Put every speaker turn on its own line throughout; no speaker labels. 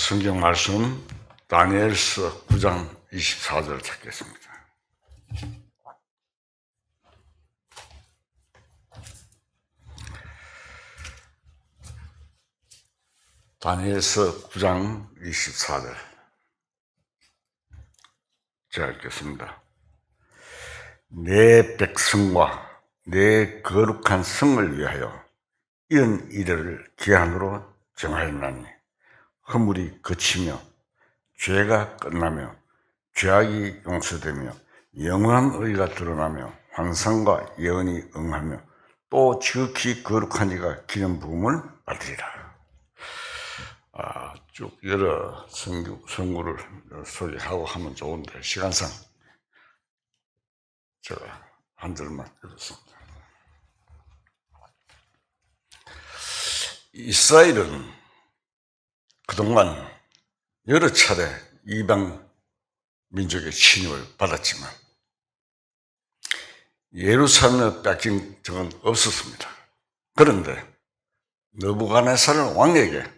성경 말씀 다니엘서 9장 24절 찾겠습니다. 다니엘서 9장 24절 제가 읽겠습니다. 내 백성과 내 거룩한 성을 위하여 이런 일을 기한으로 정하였나니 허물이 그치며 죄가 끝나며 죄악이 용서되며 영원한 의가 드러나며 환상과 예언이 응하며 또 지극히 거룩한 이가 기름 부음을 받으리라. 쭉 여러 성구를 소개하고 하면 좋은데 시간상 제가 한 절만 읽었습니다. 이스라엘은 그동안 여러 차례 이방 민족의 침입을 받았지만 예루살렘을 뺏긴 적은 없었습니다. 그런데 느부갓네살 왕에게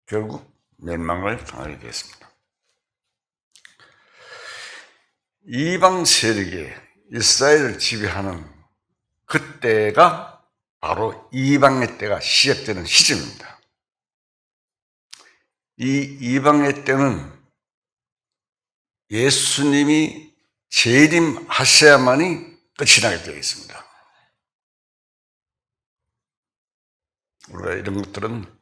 결국 멸망을 당하게 되었습니다. 이방 세력이 이스라엘을 지배하는 그때가 바로 이방의 때가 시작되는 시점입니다. 이 이방의 때는 예수님이 재림하셔야만이 끝이 나게 되어 있습니다. 우리가 이런 것들은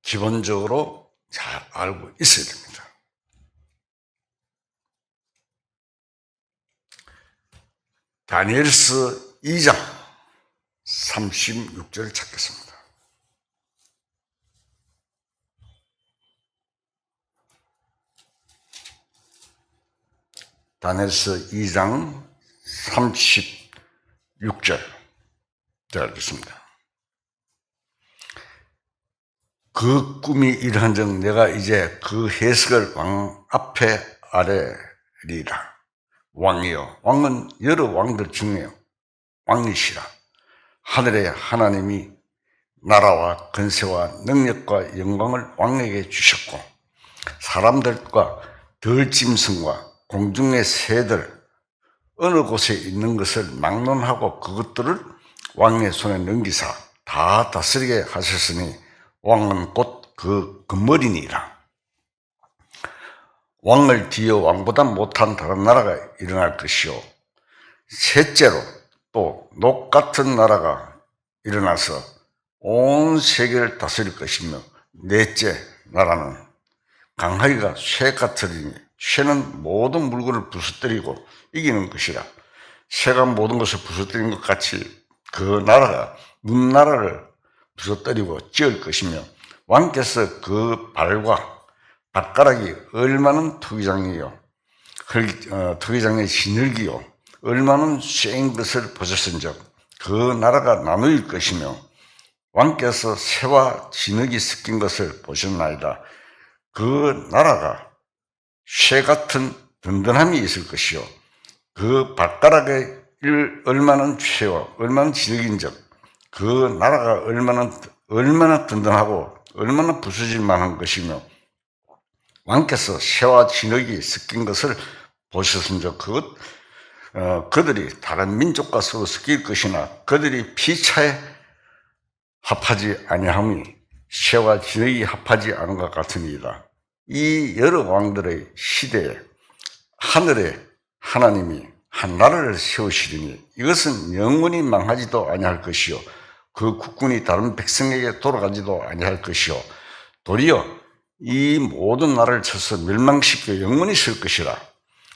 기본적으로 잘 알고 있어야 됩니다. 다니엘서 2장 36절을 찾겠습니다. 다니엘서 2장 36절 제가 읽겠습니다. 그 꿈이 이러한즉 내가 이제 그 해석을 왕 앞에 아뢰리라. 왕이요, 왕은 여러 왕들 중에 왕이시라. 하늘의 하나님이 나라와 권세와 능력과 영광을 왕에게 주셨고 사람들과 들짐승과 공중의 새들 어느 곳에 있는 것을 막론하고 그것들을 왕의 손에 넘기사 다 다스리게 하셨으니 왕은 곧 그 금머리니라. 왕을 뒤어 왕보다 못한 다른 나라가 일어날 것이요, 셋째로 또 녹 같은 나라가 일어나서 온 세계를 다스릴 것이며, 넷째 나라는 강하기가 쇠 같으리니 쇠는 모든 물건을 부서뜨리고 이기는 것이라. 쇠가 모든 것을 부서뜨린 것 같이 그 나라가 문나라를 부서뜨리고 찌을 것이며, 왕께서 그 발과 발가락이 얼마는 투기장이요, 투기장의 진흙이요 얼마는 쇠인 것을 보셨은즉 그 나라가 나누일 것이며, 왕께서 쇠와 진흙이 섞인 것을 보셨나이다. 그 나라가 쇠 같은 든든함이 있을 것이요, 그 발가락에 얼마는 쇠와 얼마는 진흙인즉 그 나라가 얼마나 든든하고 얼마나 부서질 만한 것이며, 왕께서 쇠와 진흙이 섞인 것을 보셨은즉 그들이 다른 민족과 서로 섞일 것이나 그들이 피차에 합하지 아니함이 쇠와 진흙이 합하지 않은 것 같으니이다. 이 여러 왕들의 시대에 하늘에 하나님이 한 나라를 세우시리니 이것은 영원히 망하지도 아니할 것이요, 그 국군이 다른 백성에게 돌아가지도 아니할 것이요, 도리어 이 모든 나라를 쳐서 멸망시켜 영원히 쓸 것이라.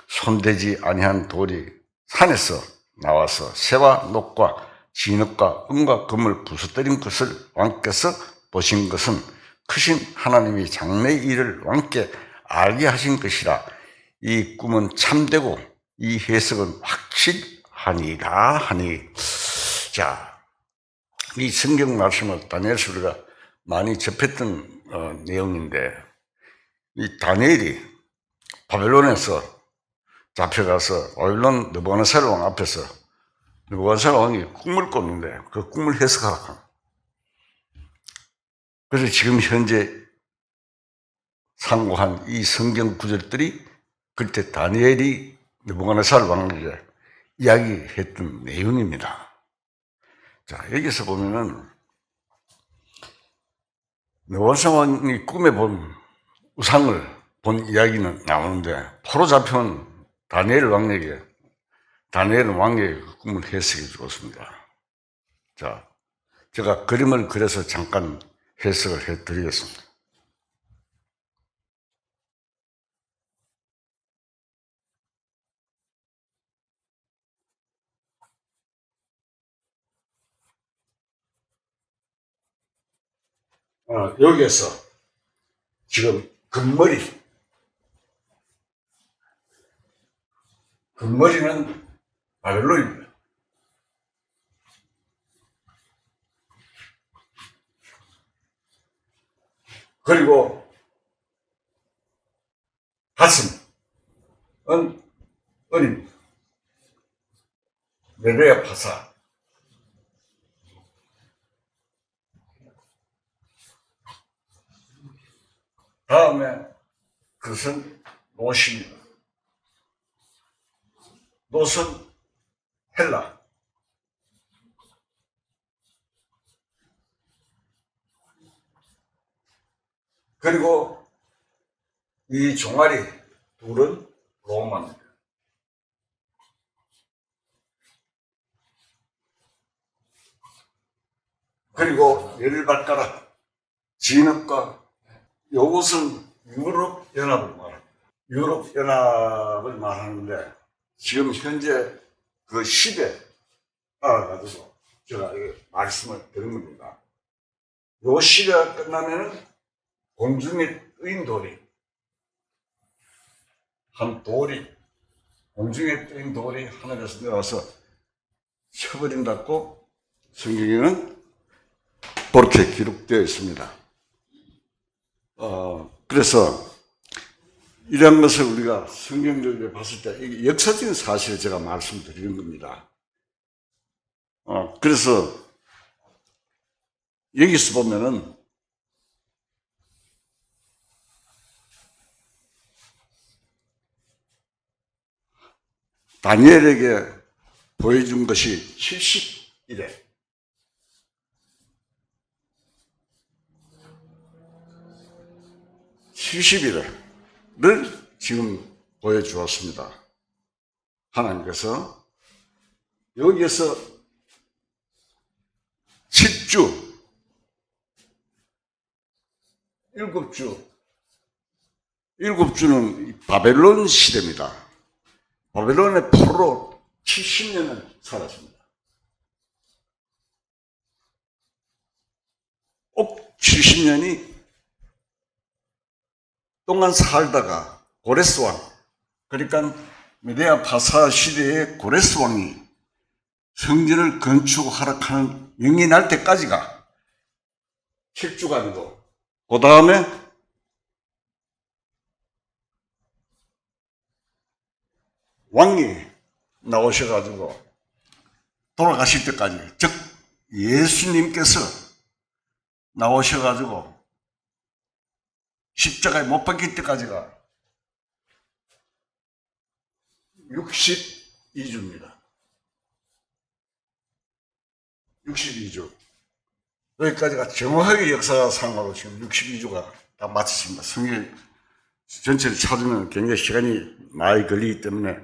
손대지 아니한 돌이 산에서 나와서 새와 녹과 진흙과 은과 금을 부서뜨린 것을 왕께서 보신 것은 크신 하나님이 장래의 일을 왕께 알게 하신 것이라. 이 꿈은 참되고 이 해석은 확실하니라 하니. 자, 이 성경 말씀을 다니엘서 우리가 많이 접했던 내용인데, 이 다니엘이 바벨론에서 잡혀가서 바벨론 느부갓네살 왕 앞에서 느부갓네살 왕이 꿈을 꿨는데 그 꿈을 해석하라고 합니다. 그래서 지금 현재 상고한 이 성경 구절들이 그때 다니엘이 느부갓네살 왕에게 이야기했던 내용입니다. 자, 여기서 보면은 느부갓네살 왕이 꿈에 본 우상을 본 이야기는 나오는데 포로 잡혀온 다니엘 왕에게 그 꿈을 해석해 주었습니다. 자, 제가 그림을 그려서 잠깐 해석을 해 드리겠습니다. 여기에서 지금 금머리는 바벨론입니다. 그리고 가슴은 은입니다. 메대아 파사. 다음에 그것은 노십니다. 노선 헬라. 그리고 이 종아리 둘은 로마입니다. 그리고 열발가락 진흙과 이것은 유럽연합을 말합니다. 유럽연합을 말하는데 지금 현재 그 시대 알아가지고 제가 말씀을 드린 겁니다. 요 시대가 끝나면은 공중에 뜨인 돌이 공중에 뜨인 돌이 하늘에서 내려와서 쳐버린다고 성경에는 그렇게 기록되어 있습니다. 그래서 이런 것을 우리가 성경적으로 봤을 때 이게 역사적인 사실을 제가 말씀드리는 겁니다. 그래서 여기서 보면은 다니엘에게 보여준 것이 70일에 를 지금 보여주었습니다. 하나님께서 여기에서 7주 7주는 바벨론 시대입니다. 바벨론의 포로로 70년을 살았습니다. 꼭 70년이 동안 살다가 고레스 왕, 그러니까 메데아 파사 시대의 고레스 왕이 성전을 건축하라 하는 명이 날 때까지가 7주간이고, 그 다음에 왕이 나오셔가지고 돌아가실 때까지, 즉 예수님께서 나오셔가지고 십자가에 못 박힐 때까지가 62주입니다. 62주. 여기까지가 정확하게 역사상으로 지금 62주가 다 마쳤습니다. 성경 전체를 찾으면 굉장히 시간이 많이 걸리기 때문에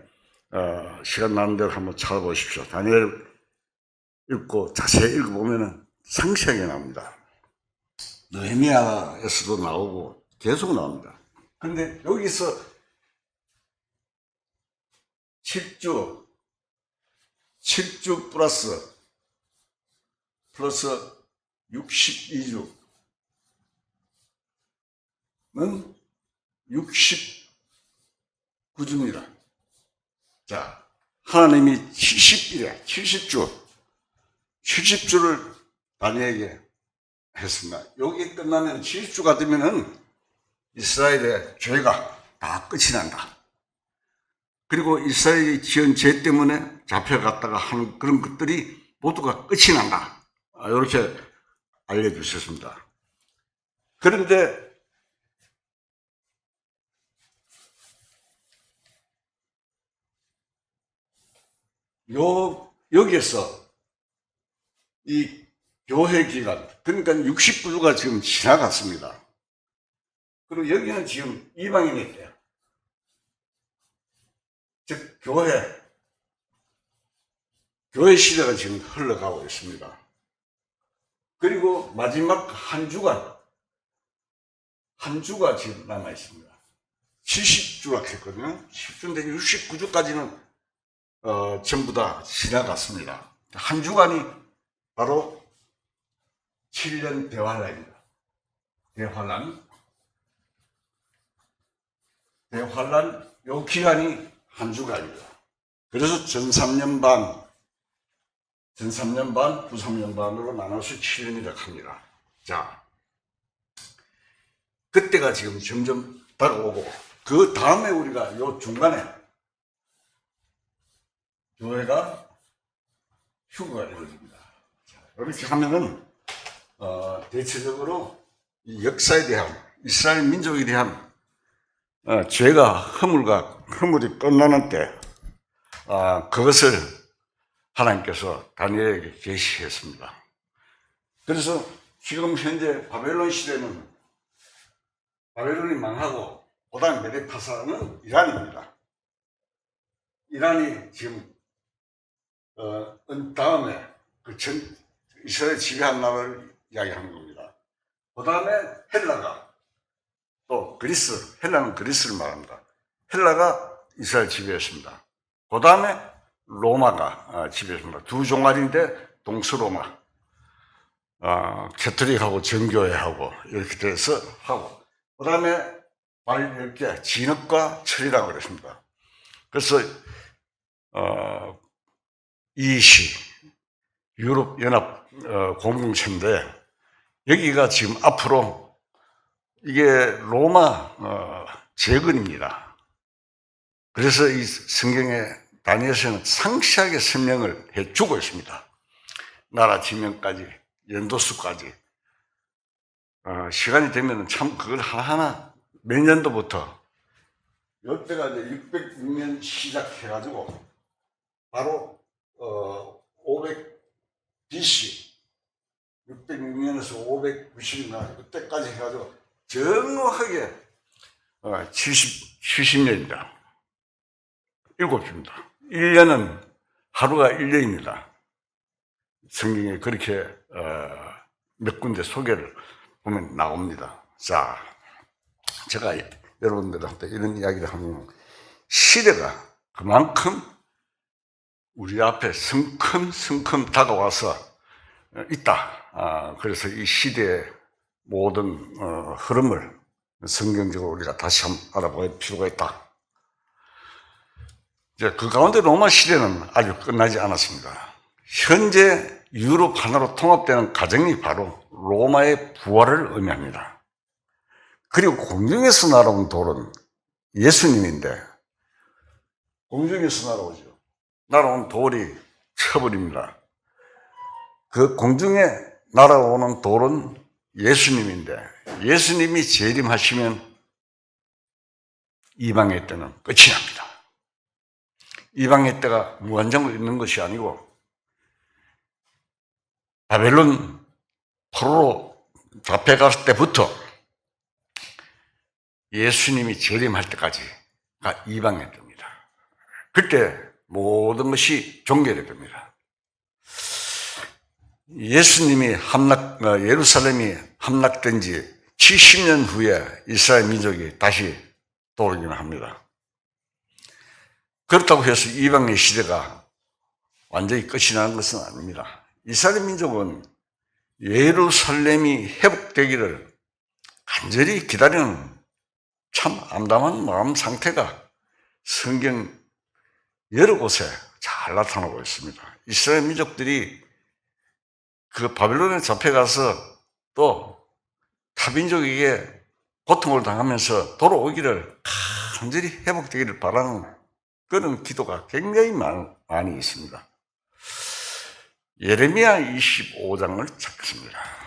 시간 나는 대로 한번 찾아보십시오. 다니엘 읽고 자세히 읽어보면 상세하게 나옵니다. 느헤미야에서도 나오고 계속 나옵니다. 그런데 여기서 7주 플러스 62주는 69주입니다. 자, 하나님이 70주를 다니엘에게 했습니다. 여기 끝나면 70주가 되면은 이스라엘의 죄가 다 끝이 난다. 그리고 이스라엘이 지은 죄 때문에 잡혀갔다가 하는 그런 것들이 모두가 끝이 난다. 이렇게 알려주셨습니다. 그런데 여기에서 이 교회 기간, 그러니까 69주가 지금 지나갔습니다. 그리고 여기는 지금 이방인이 돼요. 즉, 교회 시대가 지금 흘러가고 있습니다. 그리고 마지막 한 주가 지금 남아 있습니다. 70주라 했거든요. 10주인데 69주까지는 전부 다 지나갔습니다. 한 주간이 바로 7년 대환란입니다. 대환란 요 기간이 한 주간입니다. 그래서 전 3년 반, 후 3년 반으로 나눠서 7년이라고 합니다. 자, 그때가 지금 점점 다가오고, 그 다음에 우리가 요 중간에 교회가 휴거가 이루어집니다. 이렇게 하면은, 대체적으로 이 역사에 대한, 이스라엘 민족에 대한 허물이 끝나는 때, 그것을 하나님께서 다니엘에게 계시했습니다. 그래서 지금 현재 바벨론 시대는 바벨론이 망하고 그 다음 메데파사는 이란입니다. 이란이 지금 다음에 이스라엘 지배한 나라를 이야기하는 겁니다. 그 다음에 헬라가 또 헬라는 그리스를 말합니다. 헬라가 이스라엘 지배했습니다. 그 다음에 로마가 지배했습니다. 두 종말인데 동서로마, 캐톨릭하고 정교회하고 이렇게 돼서 하고, 그 다음에 이렇게 진흙과 철이라고 그랬습니다. 그래서 이시 유럽 연합 공동체인데, 여기가 지금 앞으로 이게 로마 재건입니다. 그래서 이 성경에 다니엘서는 상세하게 설명을 해주고 있습니다. 나라 지명까지, 연도수까지. 시간이 되면 참 그걸 하나하나 몇 년도부터, 이때가 이제 606년 시작해가지고 바로 500 BC 606년에서 590년 그때까지 해가지고 정확하게 70년입니다. 7주입니다. 1년은 하루가 1년입니다. 성경에 그렇게 몇 군데 소개를 보면 나옵니다. 자, 제가 여러분들한테 이런 이야기를 하면, 시대가 그만큼 우리 앞에 성큼 다가와서 있다. 그래서 이 시대의 모든 흐름을 성경적으로 우리가 다시 한번 알아볼 필요가 있다. 이제 그 가운데 로마 시대는 아직 끝나지 않았습니다. 현재 유럽 하나로 통합되는 과정이 바로 로마의 부활을 의미합니다. 그리고 공중에서 날아온 돌은 예수님인데, 공중에서 날아온 돌이 쳐버립니다. 그 공중에 날아오는 돌은 예수님인데, 예수님이 재림하시면 이방의 때는 끝이 납니다. 이방의 때가 무한정으로 있는 것이 아니고, 바벨론 포로로 잡혀갔을 때부터 예수님이 재림할 때까지가 이방의 때입니다. 그때 모든 것이 종결이 됩니다. 예수님이 예루살렘이 함락된 지 70년 후에 이스라엘 민족이 다시 돌아오기는 합니다. 그렇다고 해서 이방의 시대가 완전히 끝이 나는 것은 아닙니다. 이스라엘 민족은 예루살렘이 회복되기를 간절히 기다리는 참 암담한 마음 상태가 성경 여러 곳에 잘 나타나고 있습니다. 이스라엘 민족들이 그 바벨론에 잡혀가서 또 타민족에게 고통을 당하면서 돌아오기를 간절히 회복되기를 바라는 그런 기도가 굉장히 많이 있습니다. 예레미야 25장을 찾겠습니다.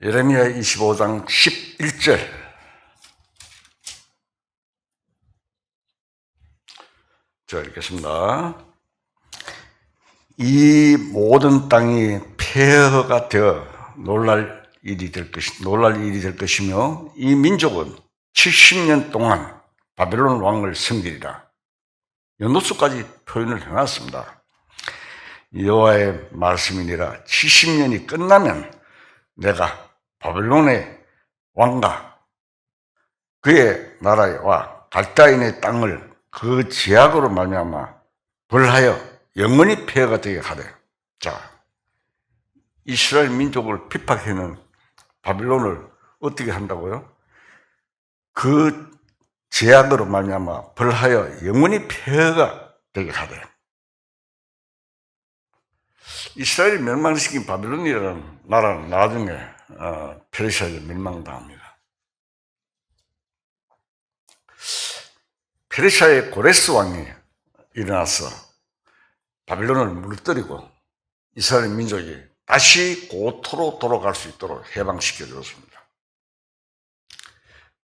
예레미야 25장 11절. 자, 읽겠습니다. 이 모든 땅이 폐허가 되어 놀랄 일이 될 것이며 이 민족은 70년 동안 바벨론 왕을 섬기리라. 연도수까지 표현을 해놨습니다. 여호와의 말씀이니라. 70년이 끝나면 내가 바벨론의 왕과 그의 나라와 갈대아인의 땅을 그 제약으로 말미암아 벌하여 영원히 폐허가 되게 하래. 자, 이스라엘 민족을 핍박해는 바벨론을 어떻게 한다고요? 그 제약으로 말미암아 벌하여 영원히 폐허가 되게 하래. 이스라엘이 멸망시킨 바벨론이라는 나라는 나중에 페르시아에 멸망당합니다. 페르시아의 고레스 왕이 일어나서 바벨론을 무너뜨리고 이스라엘 민족이 다시 고토로 돌아갈 수 있도록 해방시켜 줬습니다.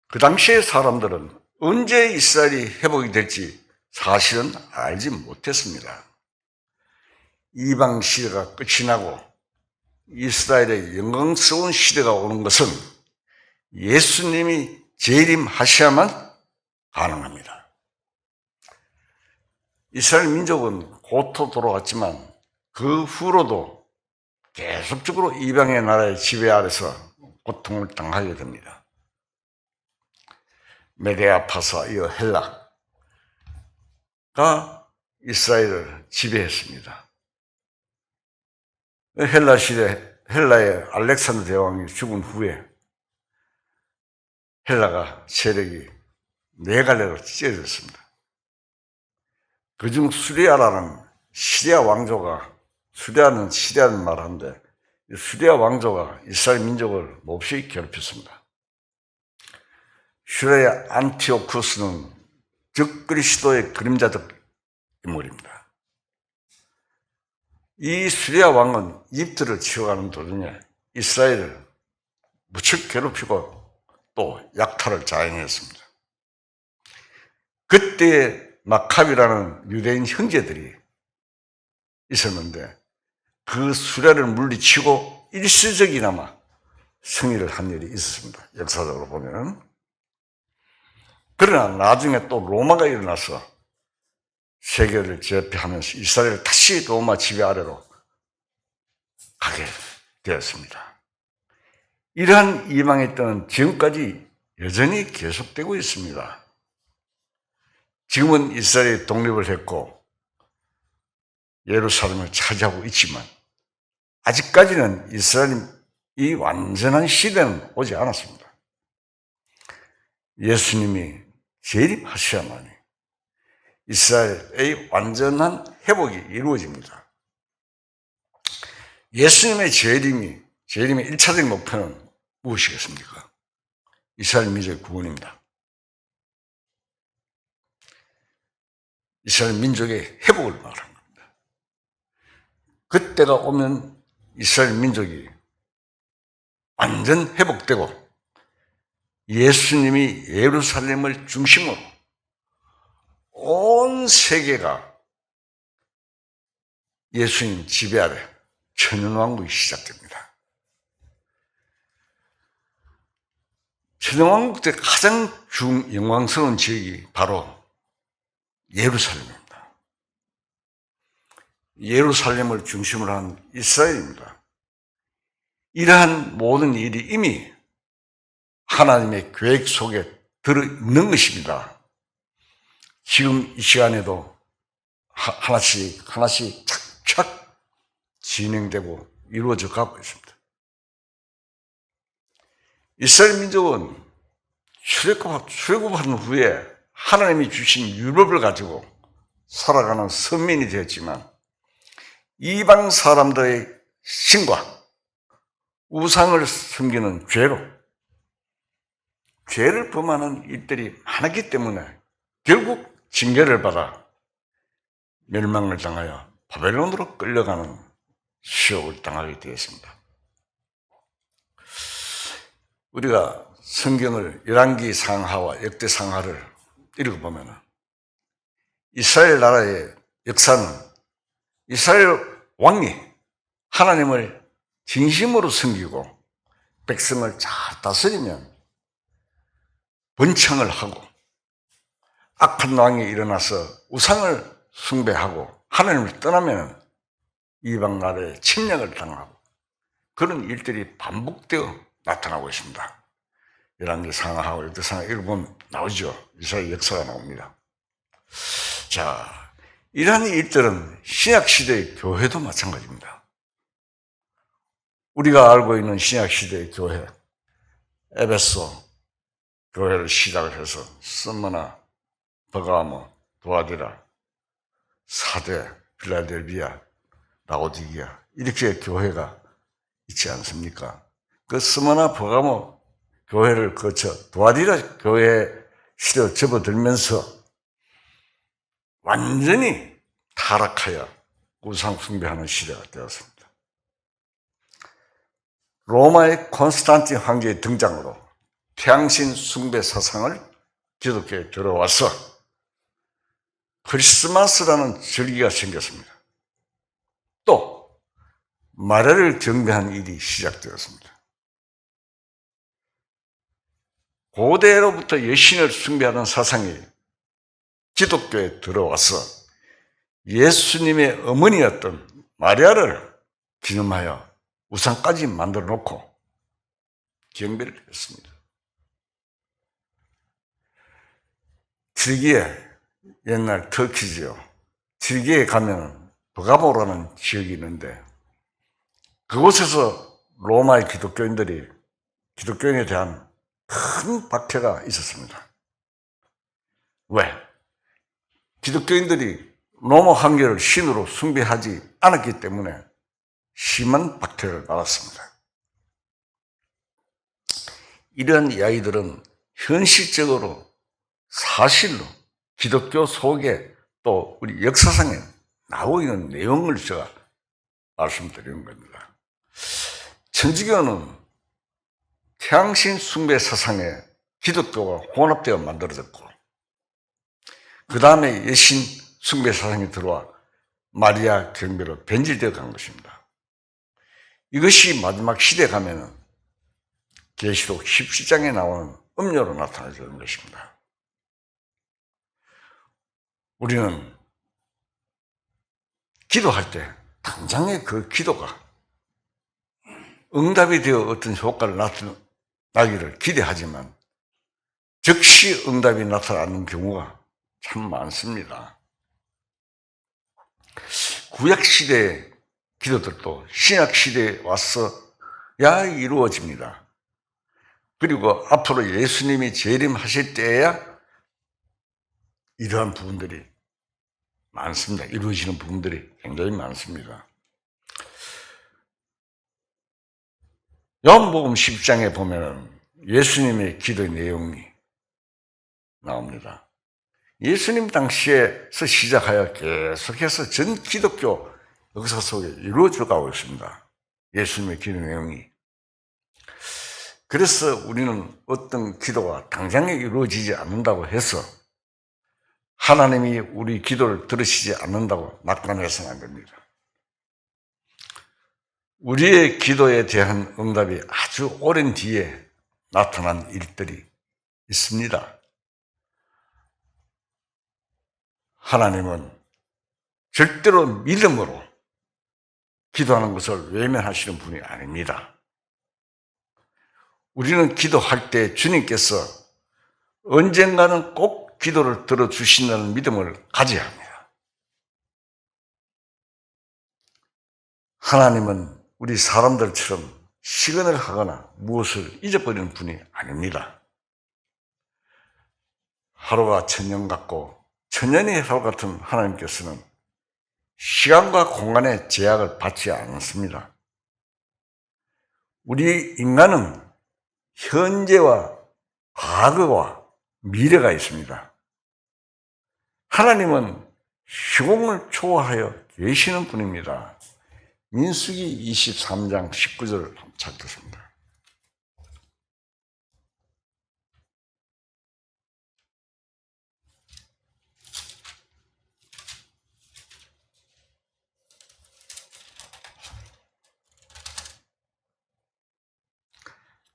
그 당시의 사람들은 언제 이스라엘이 회복이 될지 사실은 알지 못했습니다. 이방 시대가 끝이 나고 이스라엘의 영광스러운 시대가 오는 것은 예수님이 재림하셔야만 가능합니다. 이스라엘 민족은 고토 돌아갔지만 그 후로도 계속적으로 이방의 나라의 지배 아래서 고통을 당하게 됩니다. 메데아 파사와 이어 헬라가 이스라엘을 지배했습니다. 헬라 시대, 헬라의 알렉산더 대왕이 죽은 후에 헬라가 세력이 네 갈래로 찢어졌습니다. 그중 수리아라는 시리아 왕조가, 수리아는 시리아는 말하는데 수리아 왕조가 이스라엘 민족을 몹시 괴롭혔습니다. 수리아 안티오쿠스는 적그리스도의 그림자적 인물입니다. 이 수리아 왕은 이집트를 치워가는 도중에 이스라엘을 무척 괴롭히고 또 약탈을 자행했습니다. 그때 마카비라는 유대인 형제들이 있었는데 그 수리아를 물리치고 일시적이나마 승리를 한 일이 있었습니다. 역사적으로 보면. 그러나 나중에 또 로마가 일어나서 세계를 제패하면서 이스라엘을 다시 로마 지배 아래로 가게 되었습니다. 이러한 이방의 때는 지금까지 여전히 계속되고 있습니다. 지금은 이스라엘이 독립을 했고 예루살렘을 차지하고 있지만 아직까지는 이스라엘이 완전한 시대는 오지 않았습니다. 예수님이 재림하셔야만이 이스라엘의 완전한 회복이 이루어집니다. 예수님의 재림의 1차적 목표는 무엇이겠습니까? 이스라엘 민족의 구원입니다. 이스라엘 민족의 회복을 말하는 겁니다. 그때가 오면 이스라엘 민족이 완전 회복되고 예수님이 예루살렘을 중심으로 온 세계가 예수님 지배 아래 천연왕국이 시작됩니다. 천연왕국 때 가장 영광스러운 지역이 바로 예루살렘입니다. 예루살렘을 중심으로 한 이스라엘입니다. 이러한 모든 일이 이미 하나님의 계획 속에 들어있는 것입니다. 지금 이 시간에도 하나씩 착착 진행되고 이루어져 가고 있습니다. 이스라엘 민족은 출애굽한 후에 하나님이 주신 율법을 가지고 살아가는 선민이 되었지만 이방 사람들의 신과 우상을 섬기는 죄를 범하는 일들이 많았기 때문에 결국 징계를 받아 멸망을 당하여 바벨론으로 끌려가는 시험을 당하게 되었습니다. 우리가 성경을 열왕기 상하와 역대 상하를 읽어보면 이스라엘 나라의 역사는 이스라엘 왕이 하나님을 진심으로 섬기고 백성을 잘 다스리면 번창을 하고, 악한 왕이 일어나서 우상을 숭배하고 하나님을 떠나면 이방 나라에 침략을 당하고, 그런 일들이 반복되어 나타나고 있습니다. 열왕기 상하하고 역대 상하 읽어보면 나오죠. 이스라엘 역사가 나옵니다. 자, 이러한 일들은 신약시대의 교회도 마찬가지입니다. 우리가 알고 있는 신약시대의 교회, 에베소 교회를 시작을 해서 스무나, 버가모, 도아디라, 사대, 필라델비아, 라오디게아, 이렇게 교회가 있지 않습니까? 그 스무나, 버가모 교회를 거쳐 도아디라 교회에 시대로 접어들면서 완전히 타락하여 우상 숭배하는 시대가 되었습니다. 로마의 콘스탄틴 황제의 등장으로 태양신 숭배 사상을 기독교에 들어와서 크리스마스라는 절기가 생겼습니다. 또 마리아를 경배하는 일이 시작되었습니다. 고대로부터 여신을 숭배하는 사상이 기독교에 들어와서 예수님의 어머니였던 마리아를 기념하여 우상까지 만들어 놓고 경배를 했습니다. 튀르기에, 옛날 터키지요. 튀르기에 가면 버가모라는 지역이 있는데 그곳에서 로마의 기독교인들이 기독교인에 대한 큰 박해가 있었습니다. 왜? 기독교인들이 로마 황제를 신으로 숭배하지 않았기 때문에 심한 박해를 받았습니다. 이런 이야기들은 현실적으로 사실로 기독교 속에 또 우리 역사상에 나오고 있는 내용을 제가 말씀드리는 겁니다. 천주교는 태양신 숭배 사상에 기독교가 혼합되어 만들어졌고, 그 다음에 여신 숭배 사상이 들어와 마리아 경배로 변질되어 간 것입니다. 이것이 마지막 시대에 가면은 계시록 17장에 나오는 음료로 나타나는 것입니다. 우리는 기도할 때 당장의 그 기도가 응답이 되어 어떤 효과를 나기를 기대하지만 즉시 응답이 나타나는 경우가 참 많습니다. 구약시대의 기도들도 신약시대에 와서야 이루어집니다. 그리고 앞으로 예수님이 재림하실 때에야 이러한 부분들이 많습니다. 이루어지는 부분들이 굉장히 많습니다. 요한복음 10장에 보면 예수님의 기도의 내용이 나옵니다. 예수님 당시에서 시작하여 계속해서 전 기독교 역사 속에 이루어져 가고 있습니다. 예수님의 기도 내용이. 그래서 우리는 어떤 기도가 당장에 이루어지지 않는다고 해서 하나님이 우리 기도를 들으시지 않는다고 낙관해서는 안 됩니다. 우리의 기도에 대한 응답이 아주 오랜 뒤에 나타난 일들이 있습니다. 하나님은 절대로 믿음으로 기도하는 것을 외면하시는 분이 아닙니다. 우리는 기도할 때 주님께서 언젠가는 꼭 기도를 들어주신다는 믿음을 가져야 합니다. 하나님은 우리 사람들처럼 시간을 하거나 무엇을 잊어버리는 분이 아닙니다. 하루가 천년 같고 천년이 하루 같은 하나님께서는 시간과 공간의 제약을 받지 않습니다. 우리 인간은 현재와 과거와 미래가 있습니다. 하나님은 시공을 초월하여 계시는 분입니다. 민수기 23장 19절을 찾겠습니다.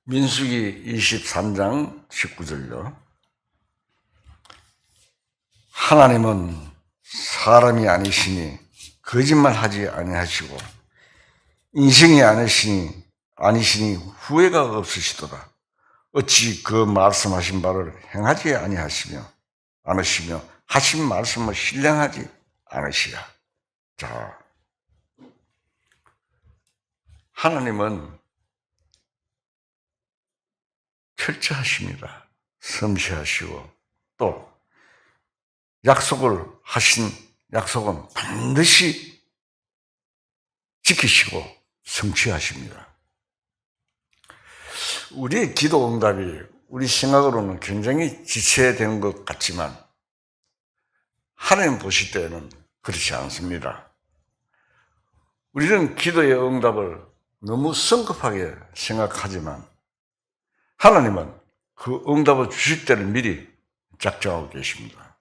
민수기 23장 19절요. 하나님은 사람이 아니시니 거짓말하지 아니하시고 인생이 아니시니 후회가 없으시도다. 어찌 그 말씀하신 바를 행하지 않으시며 하신 말씀을 신뢰하지 않으시랴. 자, 하나님은 철저하십니다. 섬세하시고 또 약속을 하신 약속은 반드시 지키시고 성취하십니다. 우리의 기도 응답이 우리 생각으로는 굉장히 지체되는 것 같지만 하나님 보실 때에는 그렇지 않습니다. 우리는 기도의 응답을 너무 성급하게 생각하지만 하나님은 그 응답을 주실 때를 미리 작정하고 계십니다.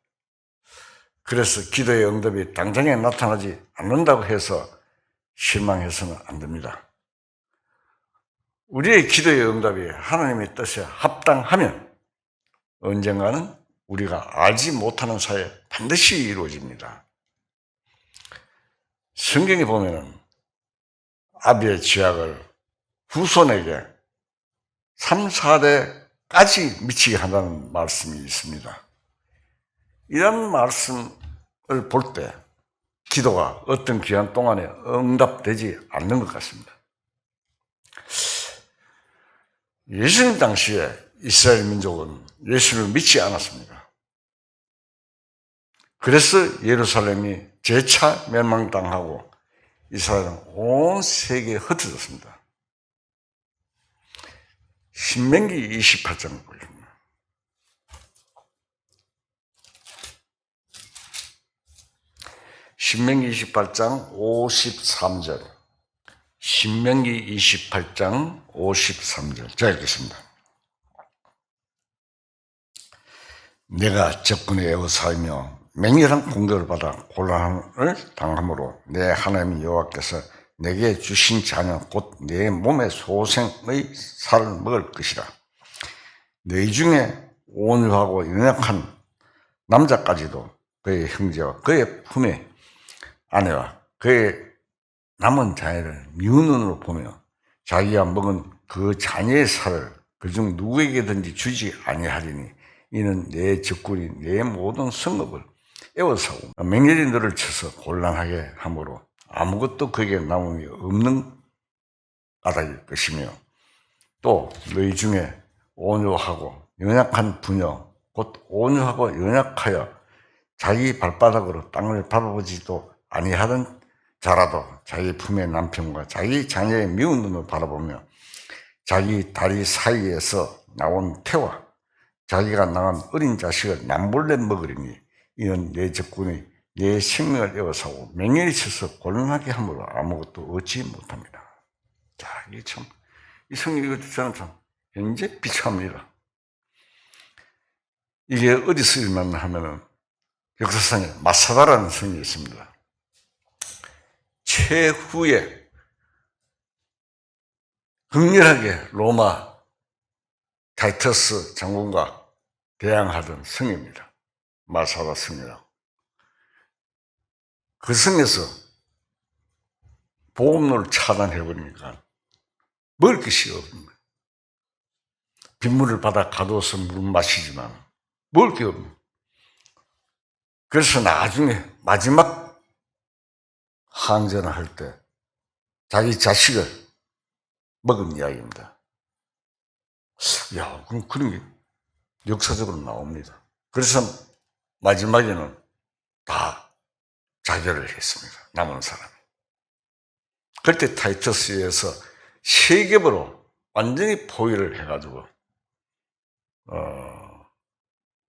그래서 기도의 응답이 당장에 나타나지 않는다고 해서 실망해서는 안 됩니다. 우리의 기도의 응답이 하나님의 뜻에 합당하면 언젠가는 우리가 알지 못하는 사이에 반드시 이루어집니다. 성경에 보면 아비의 죄악을 후손에게 3, 4대까지 미치게 한다는 말씀이 있습니다. 이런 말씀을 볼 때 기도가 어떤 기간 동안에 응답되지 않는 것 같습니다. 예수님 당시에 이스라엘 민족은 예수를 믿지 않았습니다. 그래서 예루살렘이 재차 멸망당하고 이스라엘은 온 세계에 흩어졌습니다. 신명기 28장 보십니다. 신명기 28장 53절. 신명기 28장 53절. 제가 읽겠습니다. 내가 적군의 애워싸이며 맹렬한 공격을 받아 곤란을 당함으로 내 하나님 여호와께서 내게 주신 자녀 곧 내 몸의 소생의 살을 먹을 것이라. 너희 중에 온유하고 연약한 남자까지도 그의 형제와 그의 품의 아내와 그의 남은 자녀를 미운 눈으로 보며 자기가 먹은 그 자녀의 살을 그중 누구에게든지 주지 아니하리니 이는 내 적군이 내 모든 성읍을 에워싸고 맹렬히 너를 쳐서 곤란하게 하므로 아무것도 그에게 남음이 없는 까닭일 것이며 또 너희 중에 온유하고 연약한 부녀 곧 온유하고 연약하여 자기 발바닥으로 땅을 밟아보지도 아니하던 자라도 자기 품의 남편과 자기 자녀의 미운 눈을 바라보며 자기 다리 사이에서 나온 태와 자기가 낳은 어린 자식을 남몰래 먹으리니 이는 내 적군이 내 생명을 에워싸고 맹렬히 쳐서 곤란하게 함으로 아무것도 얻지 못합니다. 자, 이게 참, 이 성경 읽을 때 저는 참 굉장히 비참합니다. 이게 어디서 일어났나 하면은 역사상에 마사다라는 성이 있습니다. 최후에 극렬하게 로마 타이터스 장군과 대항하던 성입니다. 마사다 성이라고. 그 성에서 보급로를 차단해버리니까 먹을 것이 없는 거예요. 빗물을 받아 가둬서 물 마시지만 먹을 게 없는 거예요. 그래서 나중에 마지막 항전을 할 때 자기 자식을 먹은 이야기입니다. 야, 그럼 그런 게 역사적으로 나옵니다. 그래서 마지막에는 다 자결을 했습니다. 남은 사람이. 그때 타이터스에서 세계보로 완전히 포위를 해가지고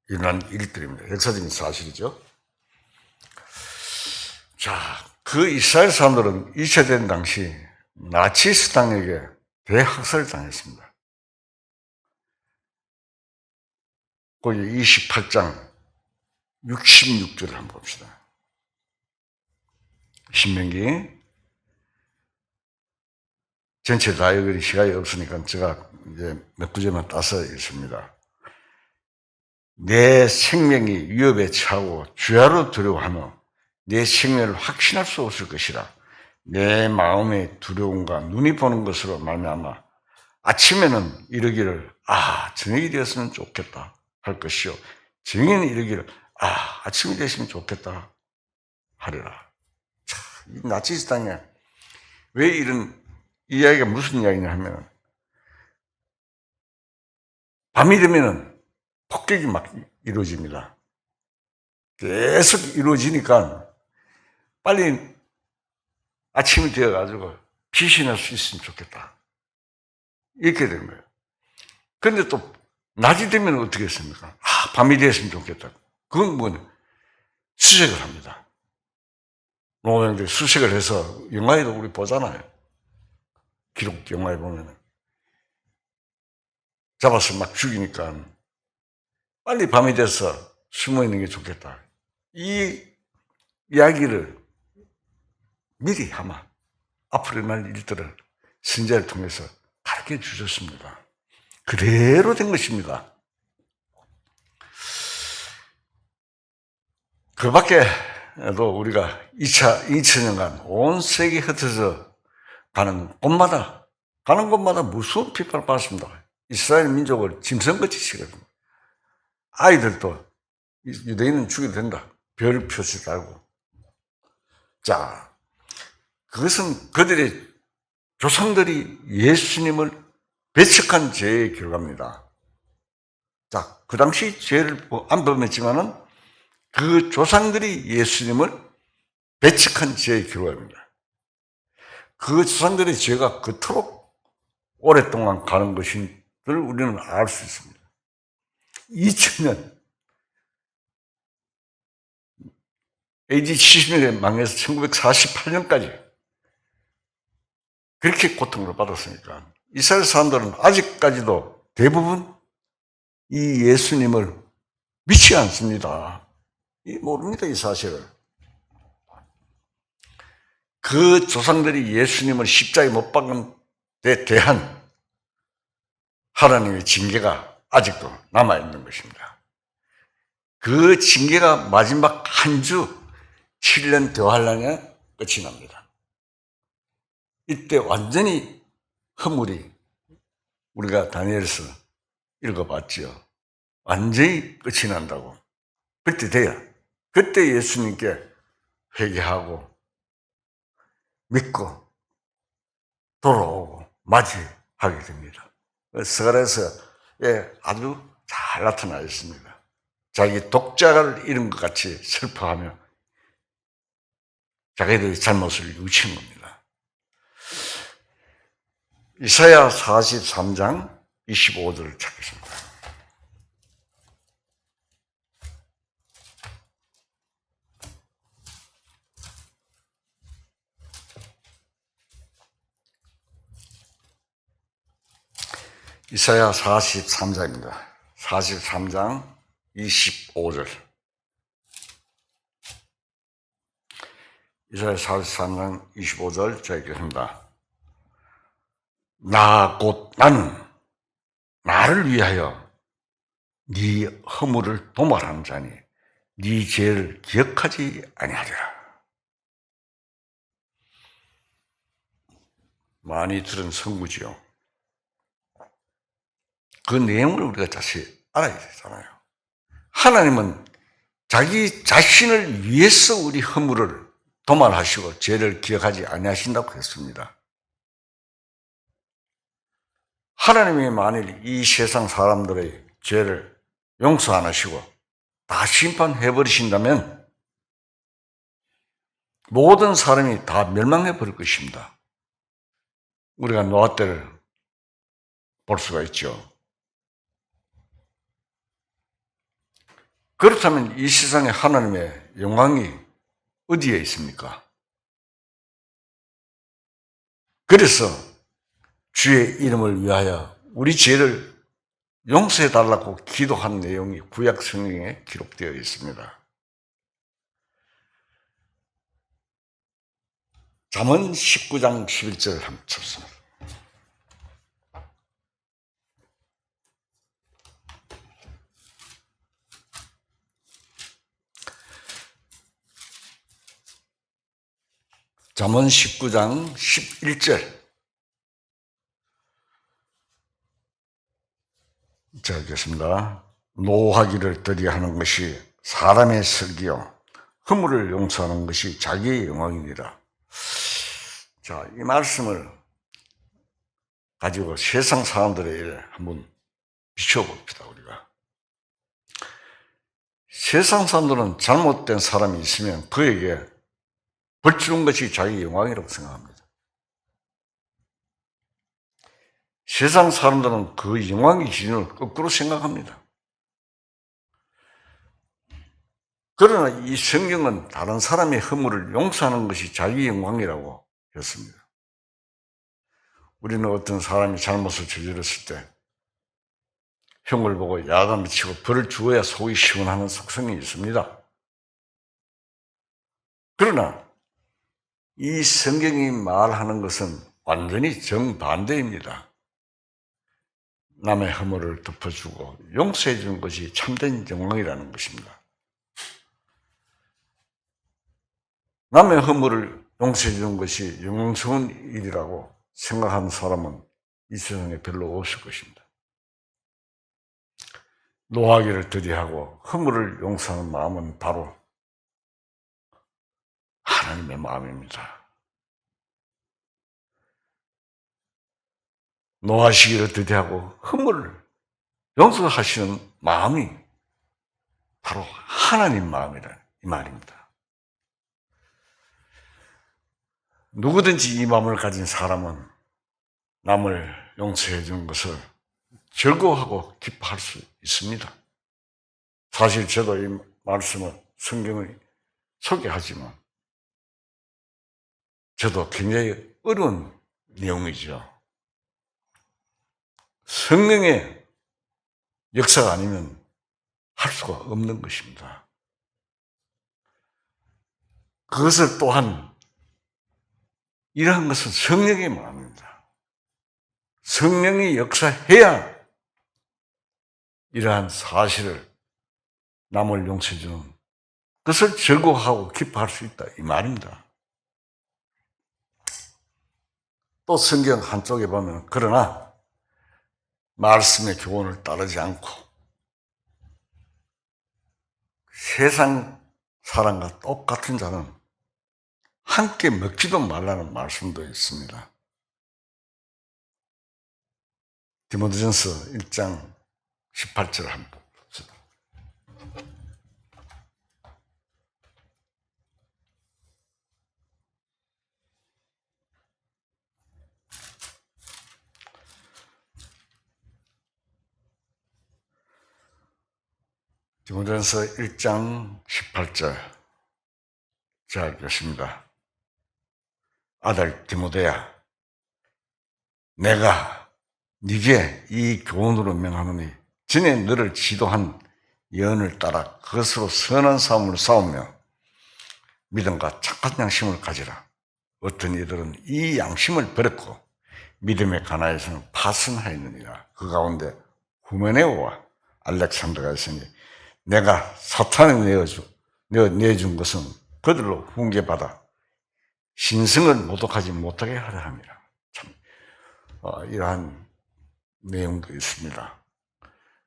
일어난 일들입니다. 역사적인 사실이죠. 자, 그 이스라엘 사람들은 2차 대전 당시 나치스당에게 대학살을 당했습니다. 거기 28장 66절을 한번 봅시다. 신명기 전체 다 읽을 시간이 없으니까 제가 이제 몇 구절만 따서 읽습니다. 내 생명이 위협에 처하고 주야로 두려워하며 내 생명을 확신할 수 없을 것이라. 내 마음의 두려움과 눈이 보는 것으로 말미암아 아침에는 이러기를 저녁이 되었으면 좋겠다 할 것이요 저녁에는 이러기를 아침이 되시면 좋겠다 하리라. 이 나치스 땅에 왜 이런 이야기가 무슨 이야기냐 하면 밤이 되면은 폭격이 막 이루어집니다. 계속 이루어지니까 빨리 아침이 되어가지고 빛이 날 수 있으면 좋겠다. 이렇게 되는 거예요. 그런데 또 낮이 되면 어떻게 했습니까? 밤이 되었으면 좋겠다. 그건 뭐냐? 수색을 합니다. 노동자들이 수색을 해서 영화에도 우리 보잖아요. 기록 영화에 보면은. 잡아서 막 죽이니까 빨리 밤이 돼서 숨어 있는 게 좋겠다. 이 이야기를 미리 아마 앞으로 일어날 일들을 선지자를 통해서 가르쳐 주셨습니다. 그대로 된 것입니다. 그 밖에도 우리가 2000년간 온 세계에 흩어져 가는 곳마다 무서운 핍박을 받았습니다. 이스라엘 민족을 짐승같이 치거든요. 아이들도 유대인은 죽여도 된다. 별 표시 달고. 자, 그것은 그들의 조상들이 예수님을 배척한 죄의 결과입니다. 자, 그 당시 죄를 안 범했지만은 그 조상들이 예수님을 배척한 죄의 결과입니다. 그 조상들의 죄가 그토록 오랫동안 가는 것을 우리는 알 수 있습니다. 2000년 AD 70년에 망해서 1948년까지 그렇게 고통을 받았으니까 이스라엘 사람들은 아직까지도 대부분 이 예수님을 믿지 않습니다. 모릅니다, 이 사실을. 그 조상들이 예수님을 십자가에 못 박은 데 대한 하나님의 징계가 아직도 남아있는 것입니다. 그 징계가 마지막 한 주 7년 대환란에 끝이 납니다. 이때 완전히 허물이 우리가 다니엘서 읽어봤죠. 완전히 끝이 난다고. 그때 돼야. 그때 예수님께 회개하고 믿고 돌아오고 맞이하게 됩니다. 스가랴서에 아주 잘 나타나 있습니다. 자기 독자를 잃은 것 같이 슬퍼하며 자기들의 잘못을 뉘우치는 겁니다. 이사야 43장 25절을 찾겠습니다. 이사야 43장입니다. 43장 25절. 이사야 43장 25절 제가 읽겠습니다. 곧 나는 나를 위하여 네 허물을 도말하는 자니 네 죄를 기억하지 아니하리라. 많이 들은 성구지요. 그 내용을 우리가 다시 알아야 되잖아요. 하나님은 자기 자신을 위해서 우리 허물을 도말하시고 죄를 기억하지 아니하신다고 했습니다. 하나님이 만일 이 세상 사람들의 죄를 용서 안 하시고 다 심판해 버리신다면 모든 사람이 다 멸망해 버릴 것입니다. 우리가 노아 때를 볼 수가 있죠. 그렇다면 이 세상에 하나님의 영광이 어디에 있습니까? 그래서 주의 이름을 위하여 우리 죄를 용서해 달라고 기도한 내용이 구약 성경에 기록되어 있습니다. 잠언 19장 11절 한번 쳤습니다. 잠언 19장 11절. 자, 읽겠습니다. 노하기를 더디하는 것이 사람의 슬기요 허물을 용서하는 것이 자기의 영광이니라. 자, 이 말씀을 가지고 세상 사람들의 일에 한번 비춰봅시다. 우리가 세상 사람들은 잘못된 사람이 있으면 그에게 벌 주는 것이 자기 영광이라고 생각합니다. 세상 사람들은 그 영광의 기준을 거꾸로 생각합니다. 그러나 이 성경은 다른 사람의 허물을 용서하는 것이 자기 영광이라고 했습니다. 우리는 어떤 사람이 잘못을 저질렀을 때 형을 보고 야단을 치고 벌을 주어야 속이 시원하는 속성이 있습니다. 그러나 이 성경이 말하는 것은 완전히 정반대입니다. 남의 허물을 덮어주고 용서해 주는 것이 참된 영광이라는 것입니다. 남의 허물을 용서해 주는 것이 영광스러운 일이라고 생각하는 사람은 이 세상에 별로 없을 것입니다. 노하기를 더디하고 허물을 용서하는 마음은 바로 하나님의 마음입니다. 노하시기를 더디하고 허물을 용서하시는 마음이 바로 하나님 마음이라 이 말입니다. 누구든지 이 마음을 가진 사람은 남을 용서해 주는 것을 즐거워하고 기뻐할 수 있습니다. 사실 저도 이 말씀을 성경을 소개하지만 저도 굉장히 어려운 내용이죠. 성령의 역사가 아니면 할 수가 없는 것입니다. 그것을 또한 이러한 것은 성령의 마음입니다. 성령이 역사해야 이러한 사실을 남을 용서해 주는 것을 즐거워하고 기뻐할 수 있다 이 말입니다. 또 성경 한쪽에 보면 그러나 말씀의 교훈을 따르지 않고 세상 사람과 똑같은 자는 함께 먹지도 말라는 말씀도 있습니다. 디모데전서 1장 18절 한번 봅시다. 디모데전서 1장 18절 자 읽겠습니다. 아들 디모데야, 내가 네게 이 교훈으로 명하노니 전에 너를 지도한 예언을 따라 그것으로 선한 싸움을 싸우며 믿음과 착한 양심을 가지라. 어떤 이들은 이 양심을 버렸고 믿음의 가나에서는 파선하였느니라. 그 가운데 후메네오와 알렉산더가 있으니 내가 사탄에 내준 것은 그들로 훈계받아 신성을 모독하지 못하게 하려 함이라. 참 이러한 내용도 있습니다.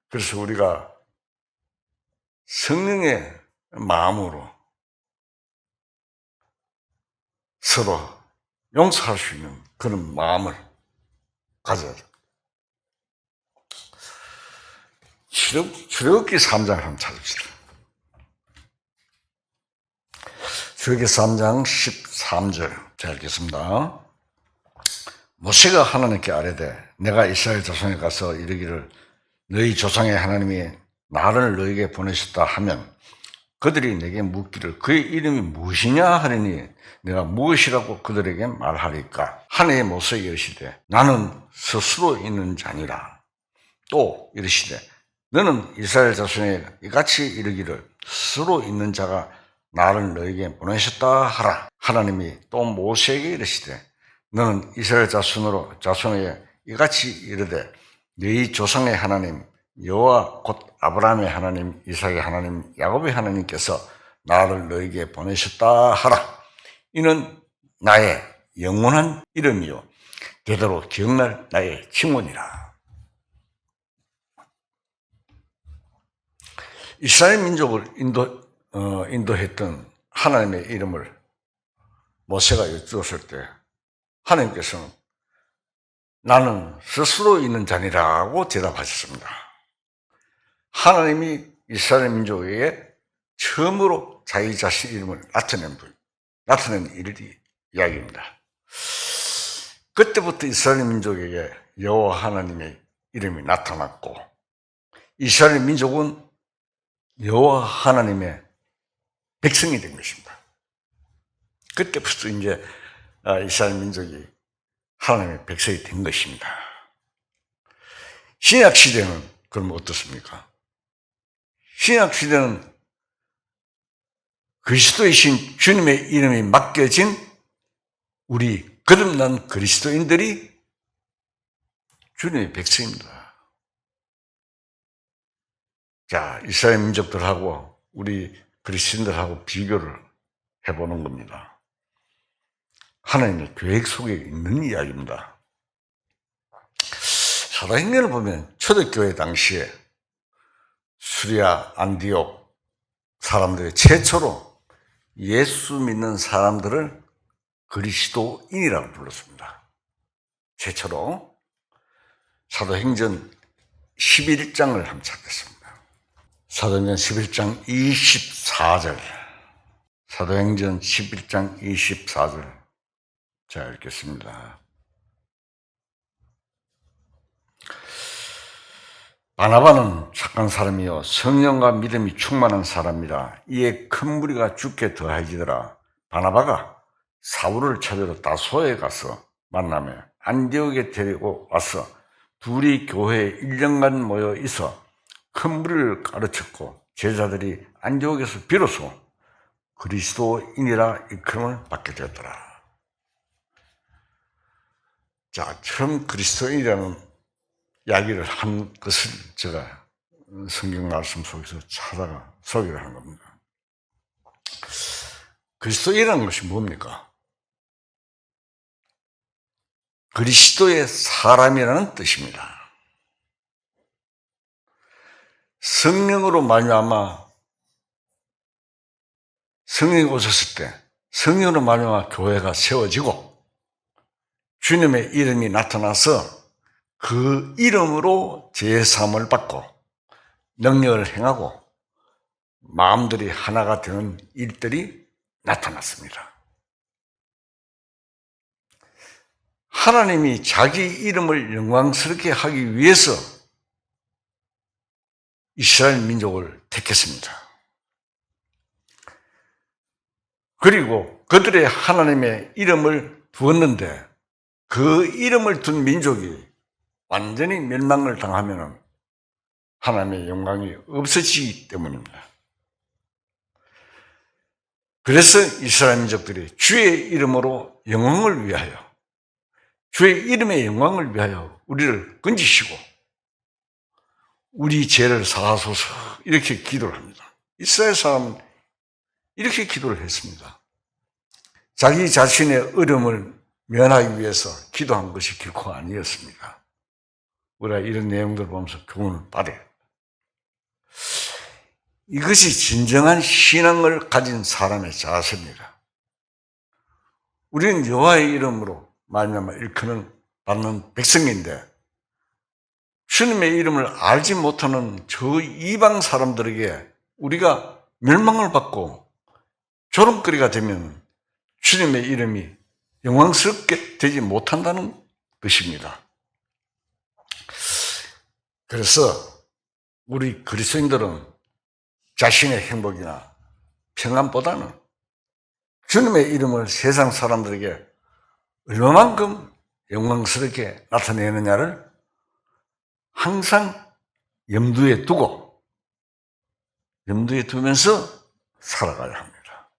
그래서 우리가 성령의 마음으로 서로 용서할 수 있는 그런 마음을 가져야 됩니다. 출애굽기 3장 한번 찾읍시다. 출애굽기 3장 13절 잘 읽겠습니다. 모세가 하나님께 아뢰되 내가 이스라엘 자손에 가서 이르기를 너희 조상의 하나님이 나를 너희에게 보내셨다 하면 그들이 내게 묻기를 그의 이름이 무엇이냐 하리니 내가 무엇이라고 그들에게 말하리까. 하나님의 모세에게 이르시되 나는 스스로 있는 자니라. 또 이르시되 너는 이스라엘 자손에 이같이 이르기를 스스로 있는 자가 나를 너에게 보내셨다 하라. 하나님이 또 모세에게 이르시되 너는 이스라엘 자손에게 이같이 이르되 너희 조상의 하나님 여호와 곧 아브라함의 하나님 이삭의 하나님 야곱의 하나님께서 나를 너에게 보내셨다 하라. 이는 나의 영원한 이름이요 되도록 기억날 나의 칭원이라. 이스라엘 민족을 인도했던 하나님의 이름을 모세가 여쭈었을 때 하나님께서는 나는 스스로 있는 자니라고 대답하셨습니다. 하나님이 이스라엘 민족에게 처음으로 자기 자신 이름을 나타낸 일이 이야기입니다. 그때부터 이스라엘 민족에게 여호와 하나님의 이름이 나타났고 이스라엘 민족은 여호와 하나님의 백성이 된 것입니다. 그때부터 이제 이스라엘 민족이 하나님의 백성이 된 것입니다. 신약 시대는 그럼 어떻습니까? 신약 시대는 그리스도이신 주님의 이름이 맡겨진 우리 거듭난 그리스도인들이 주님의 백성입니다. 자, 이스라엘 민족들하고 우리 그리스도인들하고 비교를 해보는 겁니다. 하나님의 계획 속에 있는 이야기입니다. 사도행전을 보면 초대교회 당시에 수리아, 안디옥 사람들이 최초로 예수 믿는 사람들을 그리스도인이라고 불렀습니다. 최초로 사도행전 11장을 한번 찾겠습니다. 사도행전 11장 24절. 사도행전 11장 24절. 자, 읽겠습니다. 바나바는 착한 사람이요 성령과 믿음이 충만한 사람이라. 이에 큰 무리가 죽게 더해지더라. 바나바가 사울을 찾으러 다소에 가서 만나며 안디옥에 데리고 와서 둘이 교회에 1년간 모여 있어 큰 무리를 가르쳤고 제자들이 안디옥에서 비로소 그리스도인이라 일컬음을 받게 되었더라. 자, 처음 그리스도인이라는 이야기를 한 것을 제가 성경 말씀 속에서 찾아가 소개를 한 겁니다. 그리스도인이라는 것이 뭡니까? 그리스도의 사람이라는 뜻입니다. 성령으로 말미암아 성령이 오셨을 때 성령으로 말미암아 교회가 세워지고 주님의 이름이 나타나서 그 이름으로 제사함을 받고 능력을 행하고 마음들이 하나가 되는 일들이 나타났습니다. 하나님이 자기 이름을 영광스럽게 하기 위해서 이스라엘 민족을 택했습니다. 그리고 그들의 하나님의 이름을 두었는데 그 이름을 둔 민족이 완전히 멸망을 당하면 하나님의 영광이 없어지기 때문입니다. 그래서 이스라엘 민족들이 주의 이름으로 영광을 위하여 주의 이름의 영광을 위하여 우리를 건지시고 우리 죄를 사하소서 이렇게 기도를 합니다. 이스라엘 사람은 이렇게 기도를 했습니다. 자기 자신의 어려움을 면하기 위해서 기도한 것이 결코 아니었습니다. 우리가 이런 내용들을 보면서 교훈을 받아요. 이것이 진정한 신앙을 가진 사람의 자세입니다. 우리는 여호와의 이름으로 말미암아 일컬음 받는 백성인데 주님의 이름을 알지 못하는 저 이방 사람들에게 우리가 멸망을 받고 조롱거리가 되면 주님의 이름이 영광스럽게 되지 못한다는 것입니다. 그래서 우리 그리스도인들은 자신의 행복이나 평안보다는 주님의 이름을 세상 사람들에게 얼마만큼 영광스럽게 나타내느냐를 항상 염두에 두면서 살아가야 합니다.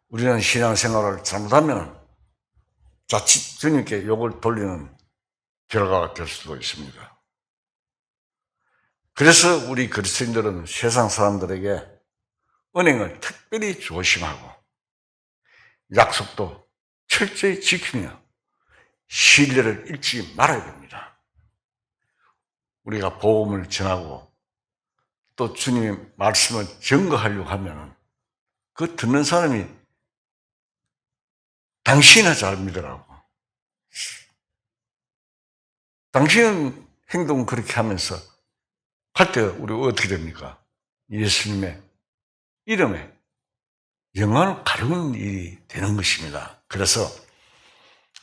우리는 신앙생활을 잘못하면 자칫 주님께 욕을 돌리는 결과가 될 수도 있습니다. 그래서 우리 그리스도인들은 세상 사람들에게 은행을 특별히 조심하고 약속도 철저히 지키며 신뢰를 잃지 말아야 됩니다. 우리가 복음을 전하고 또 주님의 말씀을 증거하려고 하면 그 듣는 사람이 당신이나 잘 믿으라고. 당신은 행동 그렇게 하면서 할 때 우리 어떻게 됩니까? 예수님의 이름에 영광을 가려는 일이 되는 것입니다. 그래서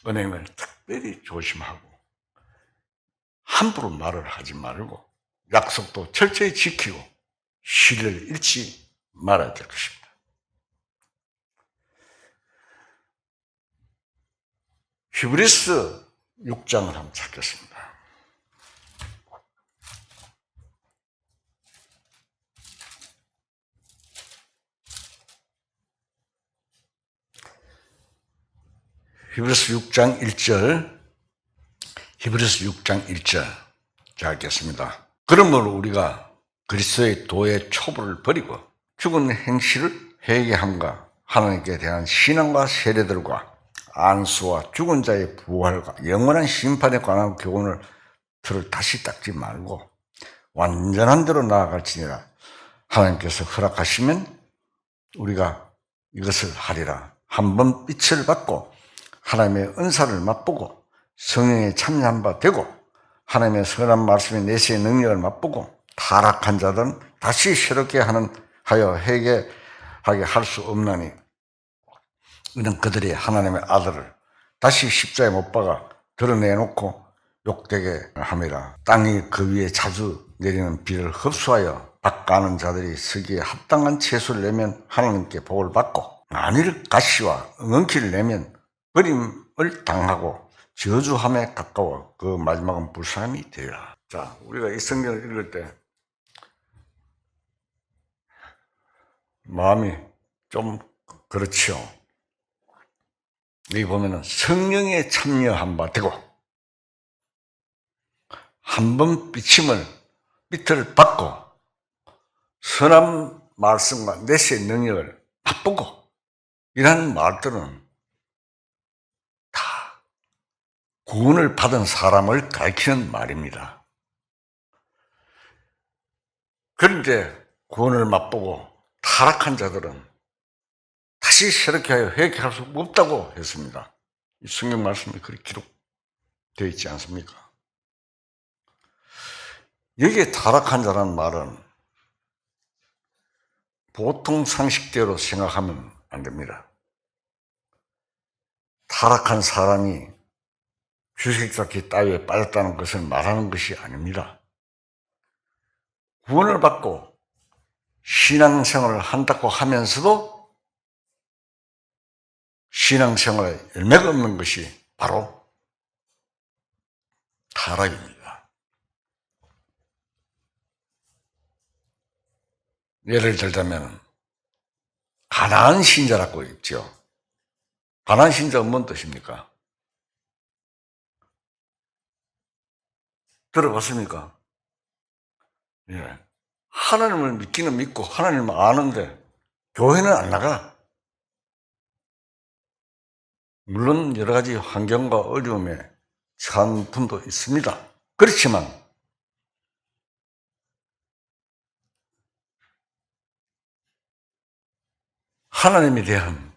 은행을 특별히 조심하고 함부로 말을 하지 말고 약속도 철저히 지키고 신뢰를 잃지 말아야 될 것입니다. 히브리서 6장을 한번 찾겠습니다. 히브리서 6장 1절, 히브리서 6장 1절 자 읽겠습니다. 그러므로 우리가 그리스도의 도의 초보를 버리고 죽은 행실을 회개함과 하나님께 대한 신앙과 세례들과 안수와 죽은 자의 부활과 영원한 심판에 관한 교훈을 틀을 다시 닦지 말고 완전한 대로 나아갈지니라. 하나님께서 허락하시면 우리가 이것을 하리라. 한번 빛을 받고 하나님의 은사를 맛보고 성령에 참여한 바 되고 하나님의 선한 말씀의 내세의 능력을 맛보고 타락한 자들은 다시 새롭게 하여 회개하게 할 수 없나니 이는 그들이 하나님의 아들을 다시 십자가에 못 박아 드러내놓고 욕되게 함이라. 땅이 그 위에 자주 내리는 비를 흡수하여 닦아하는 자들이 서기에 합당한 채소를 내면 하나님께 복을 받고 만일 가시와 엉겅퀴를 내면 버림을 당하고 저주함에 가까워 그 마지막은 불쌍함이 되리라. 자, 우리가 이 성경을 읽을 때 마음이 좀 그렇지요. 여기 보면은 성령에 참여한 바 되고 한번 빛을 받고 선한 말씀과 내세의 능력을 맛보고 이런 말들은 다 구원을 받은 사람을 가리키는 말입니다. 그런데 구원을 맛보고 타락한 자들은 다시 새롭게 하여 회개할 수 없다고 했습니다. 이 성경 말씀이 그렇게 기록되어 있지 않습니까? 여기에 타락한 자라는 말은 보통 상식대로 생각하면 안 됩니다. 타락한 사람이 주식잡기 따위에 빠졌다는 것을 말하는 것이 아닙니다. 구원을 받고 신앙생활을 한다고 하면서도 신앙생활에 열매가 없는 것이 바로 타락입니다. 예를 들자면 가난한 신자라고 있죠. 가난한 신자가 뭔 뜻입니까? 들어봤습니까? 예. 하나님을 믿기는 믿고 하나님을 아는데 교회는 안 나가. 물론 여러 가지 환경과 어려움에 처한 분도 있습니다. 그렇지만 하나님에 대한,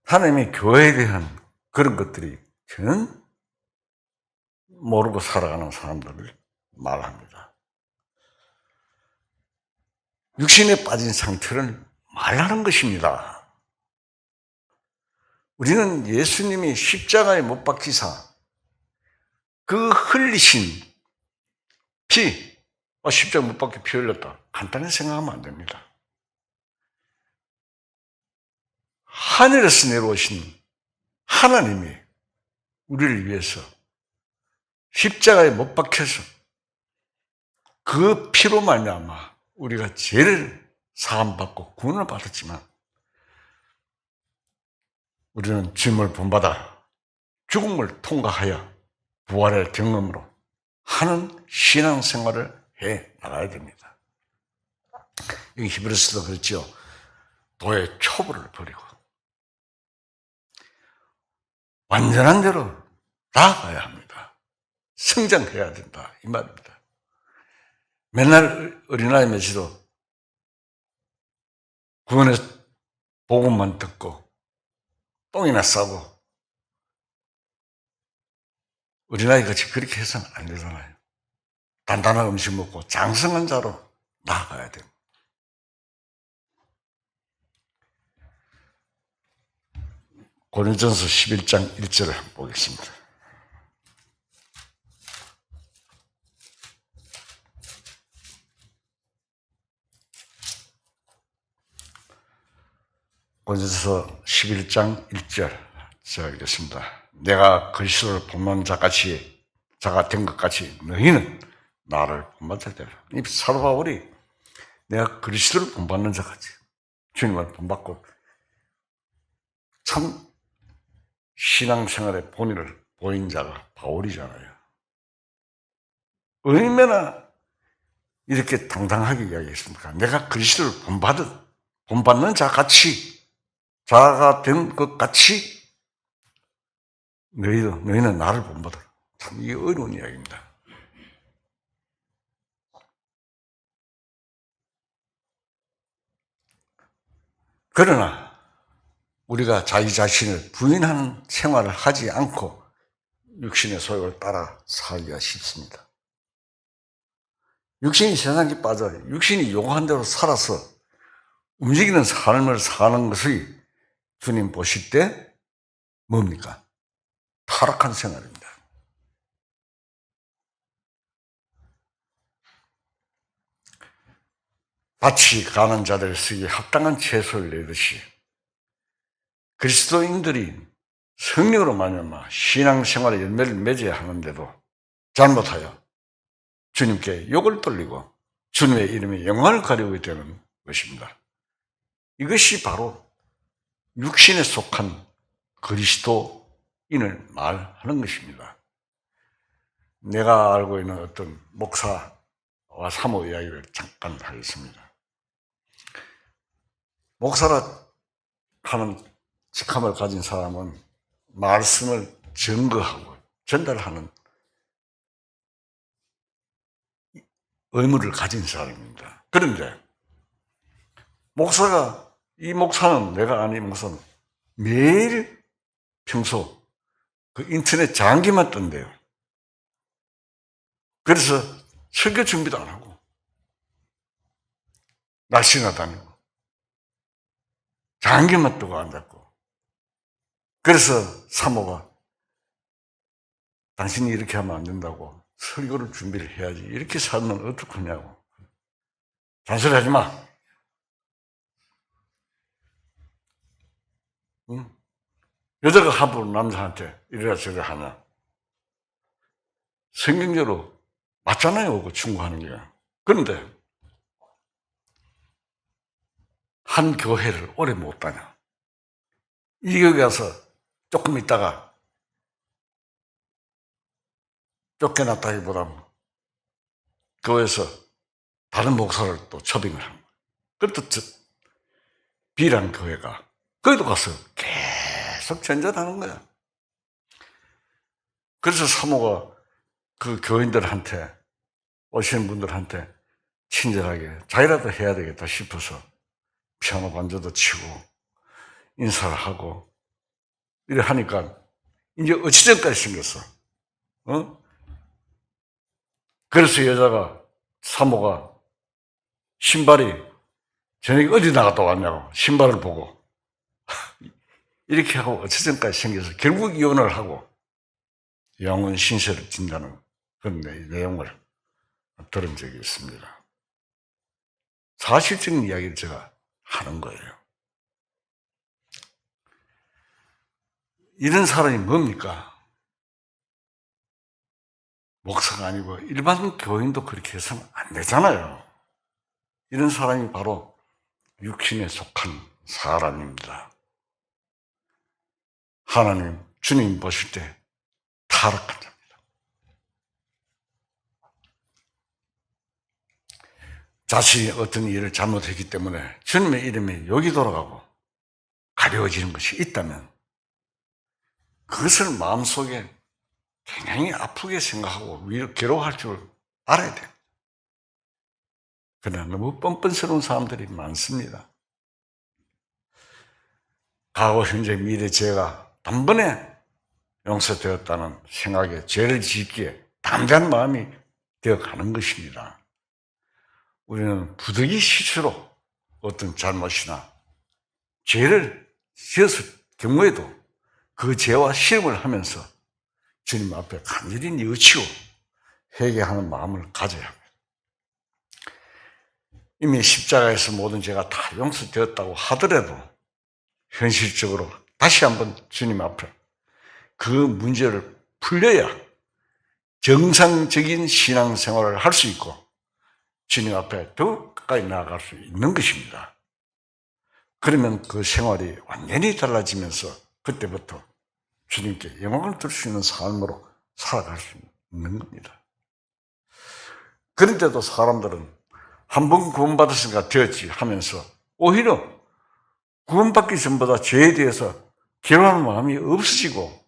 하나님의 교회에 대한 그런 것들이 전혀 모르고 살아가는 사람들을 말합니다. 육신에 빠진 상태를 말하는 것입니다. 우리는 예수님이 십자가에 못 박히사 그 흘리신 피, 십자가 못 박혀 피 흘렸다. 간단히 생각하면 안 됩니다. 하늘에서 내려오신 하나님이 우리를 위해서 십자가에 못 박혀서 그 피로 말미암아 우리가 죄를 사함받고 구원을 받았지만 우리는 주님을 본받아 죽음을 통과하여 부활의 경험으로 하는 신앙생활을 해 나가야 됩니다. 여기 히브리서도 그렇죠. 도의 초보를 버리고 완전한 대로 나아가야 합니다. 성장해야 된다 이 말입니다. 맨날 어린아이 메시도 구원의 복음만 듣고 똥이나 싸고 어린아이 같이 그렇게 해서는 안 되잖아요. 단단한 음식 먹고 장성한 자로 나아가야 됩니다. 고린도전서 11장 1절을 한번 보겠습니다. 고린도전서 11장 1절 제가 읽겠습니다. 내가 그리스도를 본받는 자가 된 것 같이 너희는 나를 본받을 때라. 이 사도 바울이 내가 그리스도를 본받는 자같이 주님을 본받고 참 신앙생활의 본의를 보인 자가 바울이잖아요. 얼마나 이렇게 당당하게 이야기했습니까? 내가 그리스도를 본받는 자가 된 것 같이 너희는 나를 본받아라. 참 이게 어려운 이야기입니다. 그러나 우리가 자기 자신을 부인하는 생활을 하지 않고 육신의 소욕을 따라 살기가 쉽습니다. 육신이 세상에 빠져요. 육신이 요구한 대로 살아서 움직이는 삶을 사는 것이 주님 보실 때 뭡니까? 타락한 생활입니다. 밭이 가는 자들 쓰기에 합당한 채소를 내듯이 그리스도인들이 성령으로 말미암아 신앙생활의 열매를 맺어야 하는데도 잘못하여 주님께 욕을 돌리고 주님의 이름에 영광을 가리우게 되는 것입니다. 이것이 바로 육신에 속한 그리스도인을 말하는 것입니다. 내가 알고 있는 어떤 목사와 사모 이야기를 잠깐 하겠습니다. 목사라 하는 직함을 가진 사람은 말씀을 증거하고 전달하는 의무를 가진 사람입니다. 그런데 이 목사는 내가 아는 목사는 매일 평소 그 인터넷 장기만 뜬대요. 그래서 설교 준비도 안 하고 날씨나 다니고 장기만 뜨고 앉았고 그래서 사모가 당신이 이렇게 하면 안 된다고 설교를 준비를 해야지 이렇게 살면 어떡하냐고 잔소리하지 마. 응? 여자가 함부로 남자한테 이래라 저래라 하나 성경적으로 맞잖아요. 그 충고하는 게. 그런데 한 교회를 오래 못 다녀. 이 교회 가서 조금 있다가 쫓겨났다기보다는 교회에서 다른 목사를 또 초빙을 한 거예요. 그것도 B라는 교회가 거기도 가서 계속 전전하는 거야. 그래서 사모가 그 교인들한테 오시는 분들한테 친절하게 자기라도 해야 되겠다 싶어서 피아노 반주도 치고 인사를 하고 이래 하니까 이제 어치전까지 생겼어. 그래서 사모가 신발이 저녁에 어디 나갔다 왔냐고 신발을 보고 이렇게 하고 어치전까지 생겨서 결국 이혼을 하고 영혼 신세를 진다는 그런 내용을 들은 적이 있습니다. 사실적인 이야기를 제가 하는 거예요. 이런 사람이 뭡니까? 목사가 아니고 일반 교인도 그렇게 해서는 안 되잖아요. 이런 사람이 바로 육신에 속한 사람입니다. 하나님, 주님 보실 때 타락한 자입니다. 자신이 어떤 일을 잘못했기 때문에 주님의 이름에 욕이 돌아가고 가려워지는 것이 있다면 그것을 마음속에 굉장히 아프게 생각하고 괴로워할 줄 알아야 돼요. 그러나 너무 뻔뻔스러운 사람들이 많습니다. 과거, 현재, 미래 죄가 단번에 용서되었다는 생각에 죄를 짓기에 담대한 마음이 되어가는 것입니다. 우리는 부득이 실수로 어떤 잘못이나 죄를 지었을 경우에도 그 죄와 실험을 하면서 주님 앞에 간절히 뉘우치고 회개하는 마음을 가져야 합니다. 이미 십자가에서 모든 죄가 다 용서되었다고 하더라도 현실적으로 다시 한번 주님 앞에 그 문제를 풀려야 정상적인 신앙생활을 할 수 있고 주님 앞에 더 가까이 나아갈 수 있는 것입니다. 그러면 그 생활이 완전히 달라지면서 그때부터 주님께 영광을 들 수 있는 삶으로 살아갈 수 있는 겁니다. 그런데도 사람들은 한 번 구원받았으니까 되었지 하면서 오히려 구원받기 전보다 죄에 대해서 괴로워하는 마음이 없어지고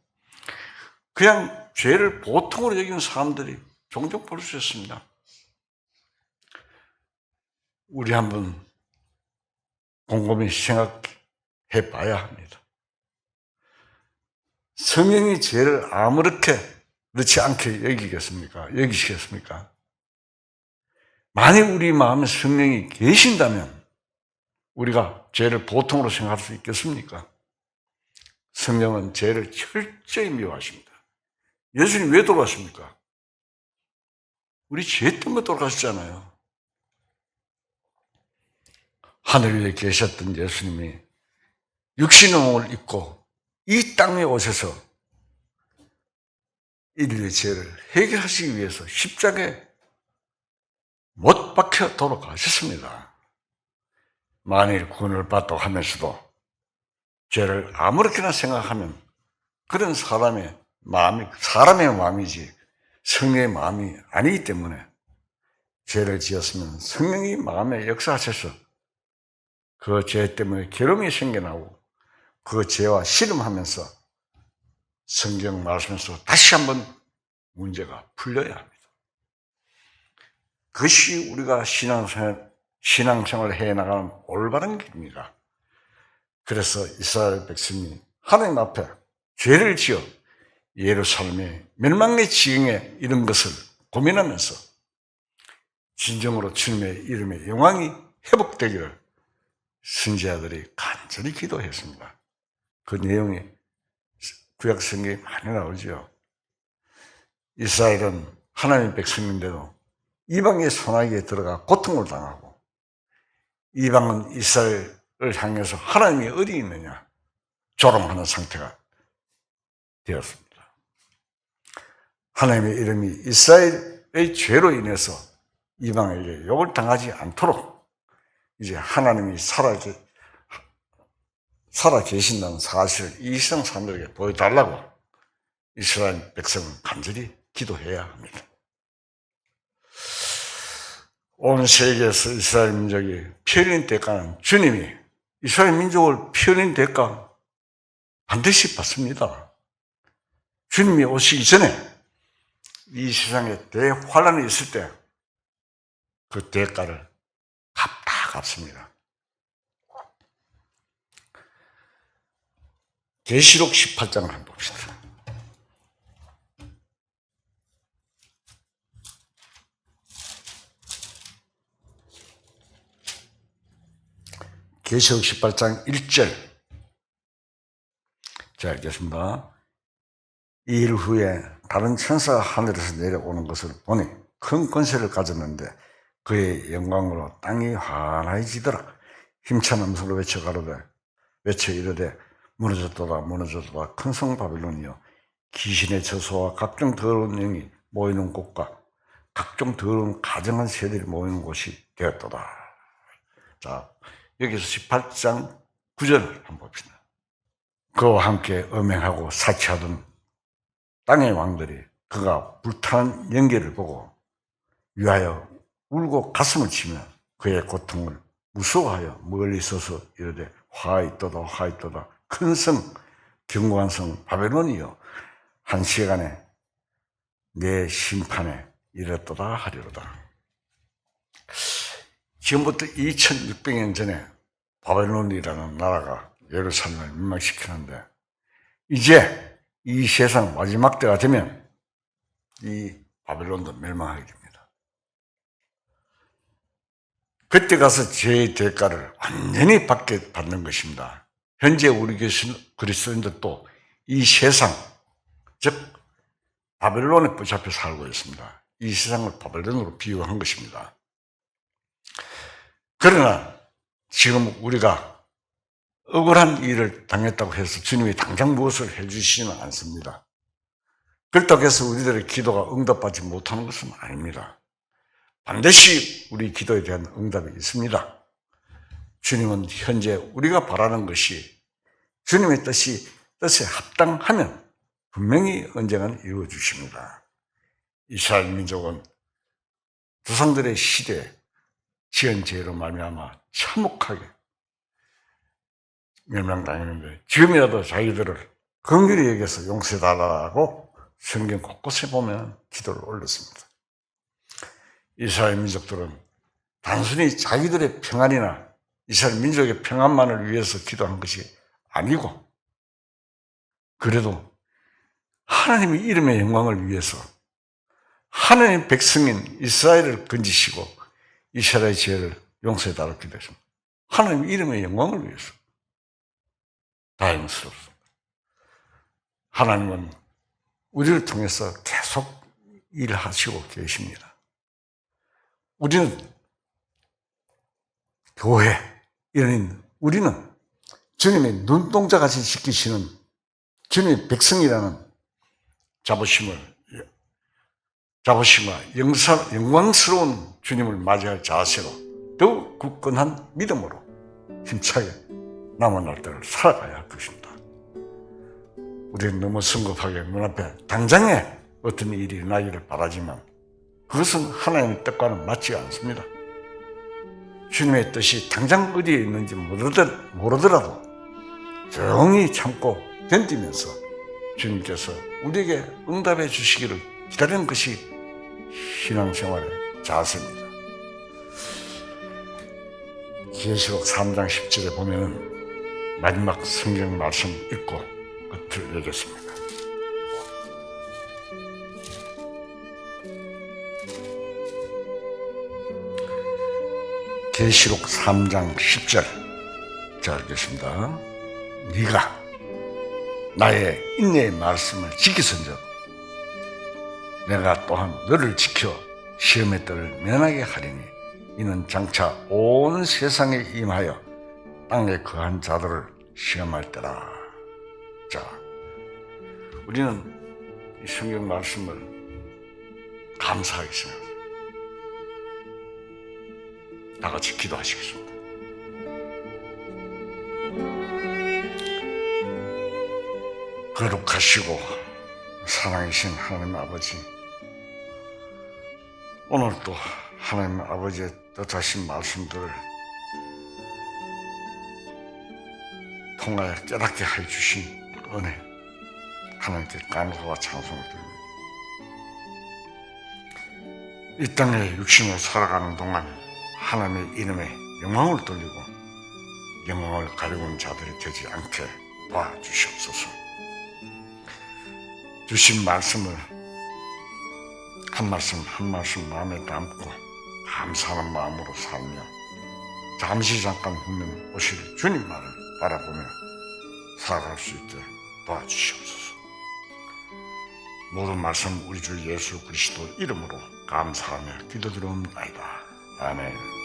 그냥 죄를 보통으로 여기는 사람들이 종종 볼 수 있습니다. 우리 한번 곰곰이 생각해 봐야 합니다. 성령이 죄를 아무렇게 그렇지 않게 여기시겠습니까? 만약 우리 마음에 성령이 계신다면 우리가 죄를 보통으로 생각할 수 있겠습니까? 성령은 죄를 철저히 미워하십니다. 예수님 왜 돌아가십니까? 우리 죄 때문에 돌아가셨잖아요. 하늘 위에 계셨던 예수님이 육신의 몸을 입고 이 땅에 오셔서 인류의 죄를 해결하시기 위해서 십자가에 못 박혀 돌아가셨습니다. 만일 구원을 받다고 하면서도 죄를 아무렇게나 생각하면 그런 사람의 마음이지 성령의 마음이 아니기 때문에 죄를 지었으면 성령이 마음에 역사하셔서 그 죄 때문에 괴로움이 생겨나고 그 죄와 씨름하면서 성경 말씀에서 다시 한번 문제가 풀려야 합니다. 그것이 우리가 신앙생활을 해나가는 올바른 길입니다. 그래서 이스라엘 백성이 하나님 앞에 죄를 지어 예루살렘의 멸망의 지경에 이른 것을 고민하면서 진정으로 주님의 이름의 영광이 회복되기를 선지자들이 간절히 기도했습니다. 그 내용이 구약 성경에 많이 나오죠. 이스라엘은 하나님의 백성인데도 이방의 손아귀에 들어가 고통을 당하고 이방은 이스라엘을 향해서 하나님이 어디 있느냐 조롱하는 상태가 되었습니다. 하나님의 이름이 이스라엘의 죄로 인해서 이방에게 욕을 당하지 않도록 이제 하나님이 살아 계신다는 사실을 이 세상 사람들에게 보여달라고 이스라엘 백성은 간절히 기도해야 합니다. 온 세계에서 이스라엘 민족이 피 흘린 대가는 주님이 이스라엘 민족을 피 흘린 대가 반드시 받습니다. 주님이 오시기 전에 이 세상에 대환란이 있을 때 그 대가를 갚습니다. 계시록 18장을 한번 봅시다. 계시록 18장 1절. 자, 읽겠습니다. 이 일 후에 다른 천사가 하늘에서 내려오는 것을 보니 큰 권세를 가졌는데 그의 영광으로 땅이 환해지더라. 힘찬 음성으로 외쳐 이르되 무너졌도다 무너졌도다 큰 성 바빌론이여 귀신의 저소와 각종 더러운 영이 모이는 곳과 각종 더러운 가증한 새들이 모이는 곳이 되었도다. 자, 여기서 18장 9절을 한번 봅시다. 그와 함께 음행하고 사치하던 땅의 왕들이 그가 불타는 연기를 보고 위하여 울고 가슴을 치며 그의 고통을 무서워하여 멀리 서서 이르되 화있도다 화있도다 큰 성 견고한 성 바벨론이여 한 시간에 내 심판에 이르렀도다 하리로다. 지금부터 2600년 전에 바벨론이라는 나라가 예루살렘을 멸망시키는데 이제 이 세상 마지막 때가 되면 이 바벨론도 멸망하게 됩니다. 그때 가서 죄의 대가를 완전히 받는 것입니다. 현재 우리 그리스도인들도 이 세상, 즉 바벨론에 붙잡혀 살고 있습니다. 이 세상을 바벨론으로 비유한 것입니다. 그러나 지금 우리가 억울한 일을 당했다고 해서 주님이 당장 무엇을 해주시지는 않습니다. 그렇다고 해서 우리들의 기도가 응답받지 못하는 것은 아닙니다. 반드시 우리 기도에 대한 응답이 있습니다. 주님은 현재 우리가 바라는 것이 주님의 뜻에 합당하면 분명히 언젠가는 이루어 주십니다. 이스라엘 민족은 조상들의 시대에 지은 죄로 말미암아 참혹하게 멸망당했는데 지금이라도 자기들을 긍휼히 여겨서 용서해달라고 성경 곳곳에 보면 기도를 올렸습니다. 이스라엘 민족들은 단순히 자기들의 평안이나 이스라엘 민족의 평안만을 위해서 기도한 것이 아니고 그래도 하나님의 이름의 영광을 위해서 하나님의 백성인 이스라엘을 건지시고 이스라엘의 죄를 용서해달라고 기도했습니다. 하나님의 이름의 영광을 위해서. 다행스럽습니다. 하나님은 우리를 통해서 계속 일하시고 계십니다. 우리는 교회, 우리는 주님의 눈동자같이 지키시는 주님의 백성이라는 자부심과 영광스러운 주님을 맞이할 자세로 더욱 굳건한 믿음으로 힘차게 남은 날들을 살아가야 할 것입니다. 우리는 너무 성급하게 눈앞에 당장에 어떤 일이 일어나기를 바라지만 그것은 하나님의 뜻과는 맞지 않습니다. 주님의 뜻이 당장 어디에 있는지 모르더라도 조용히 참고 견디면서 주님께서 우리에게 응답해 주시기를 기다리는 것이 신앙생활의 자세입니다. 계시록 3장 10절에 보면은 마지막 성경 말씀 읽고 끝을 내겠습니다. 계시록 3장 10절 자 읽겠습니다. 네가 나의 인내의 말씀을 지키선즉 내가 또한 너를 지켜 시험의 뜰을 면하게 하리니 이는 장차 온 세상에 임하여 땅에 거한 자들을 시험할 때라. 자, 우리는 이 성경 말씀을 감사하게 생각합니다. 다 같이 기도하시겠습니다. 거룩하시고 사랑이신 하나님 아버지, 오늘도 하나님 아버지의 뜻하신 말씀들을 통하여 깨닫게 해주신 은혜, 하나님께 감사와 찬송을 드립니다. 이 땅에 육신으로 살아가는 동안 하나님의 이름에 영광을 돌리고 영광을 가리고는 자들이 되지 않게 도와주시옵소서. 주신 말씀을 한 말씀 한 말씀 마음에 담고 감사하는 마음으로 살며 잠깐 훑는 오실 주님만을 바라보며 살아갈 수 있게 도와주시옵소서. 모든 말씀 우리 주 예수 그리스도 이름으로 감사하며 기도드리옵나이다. 아멘.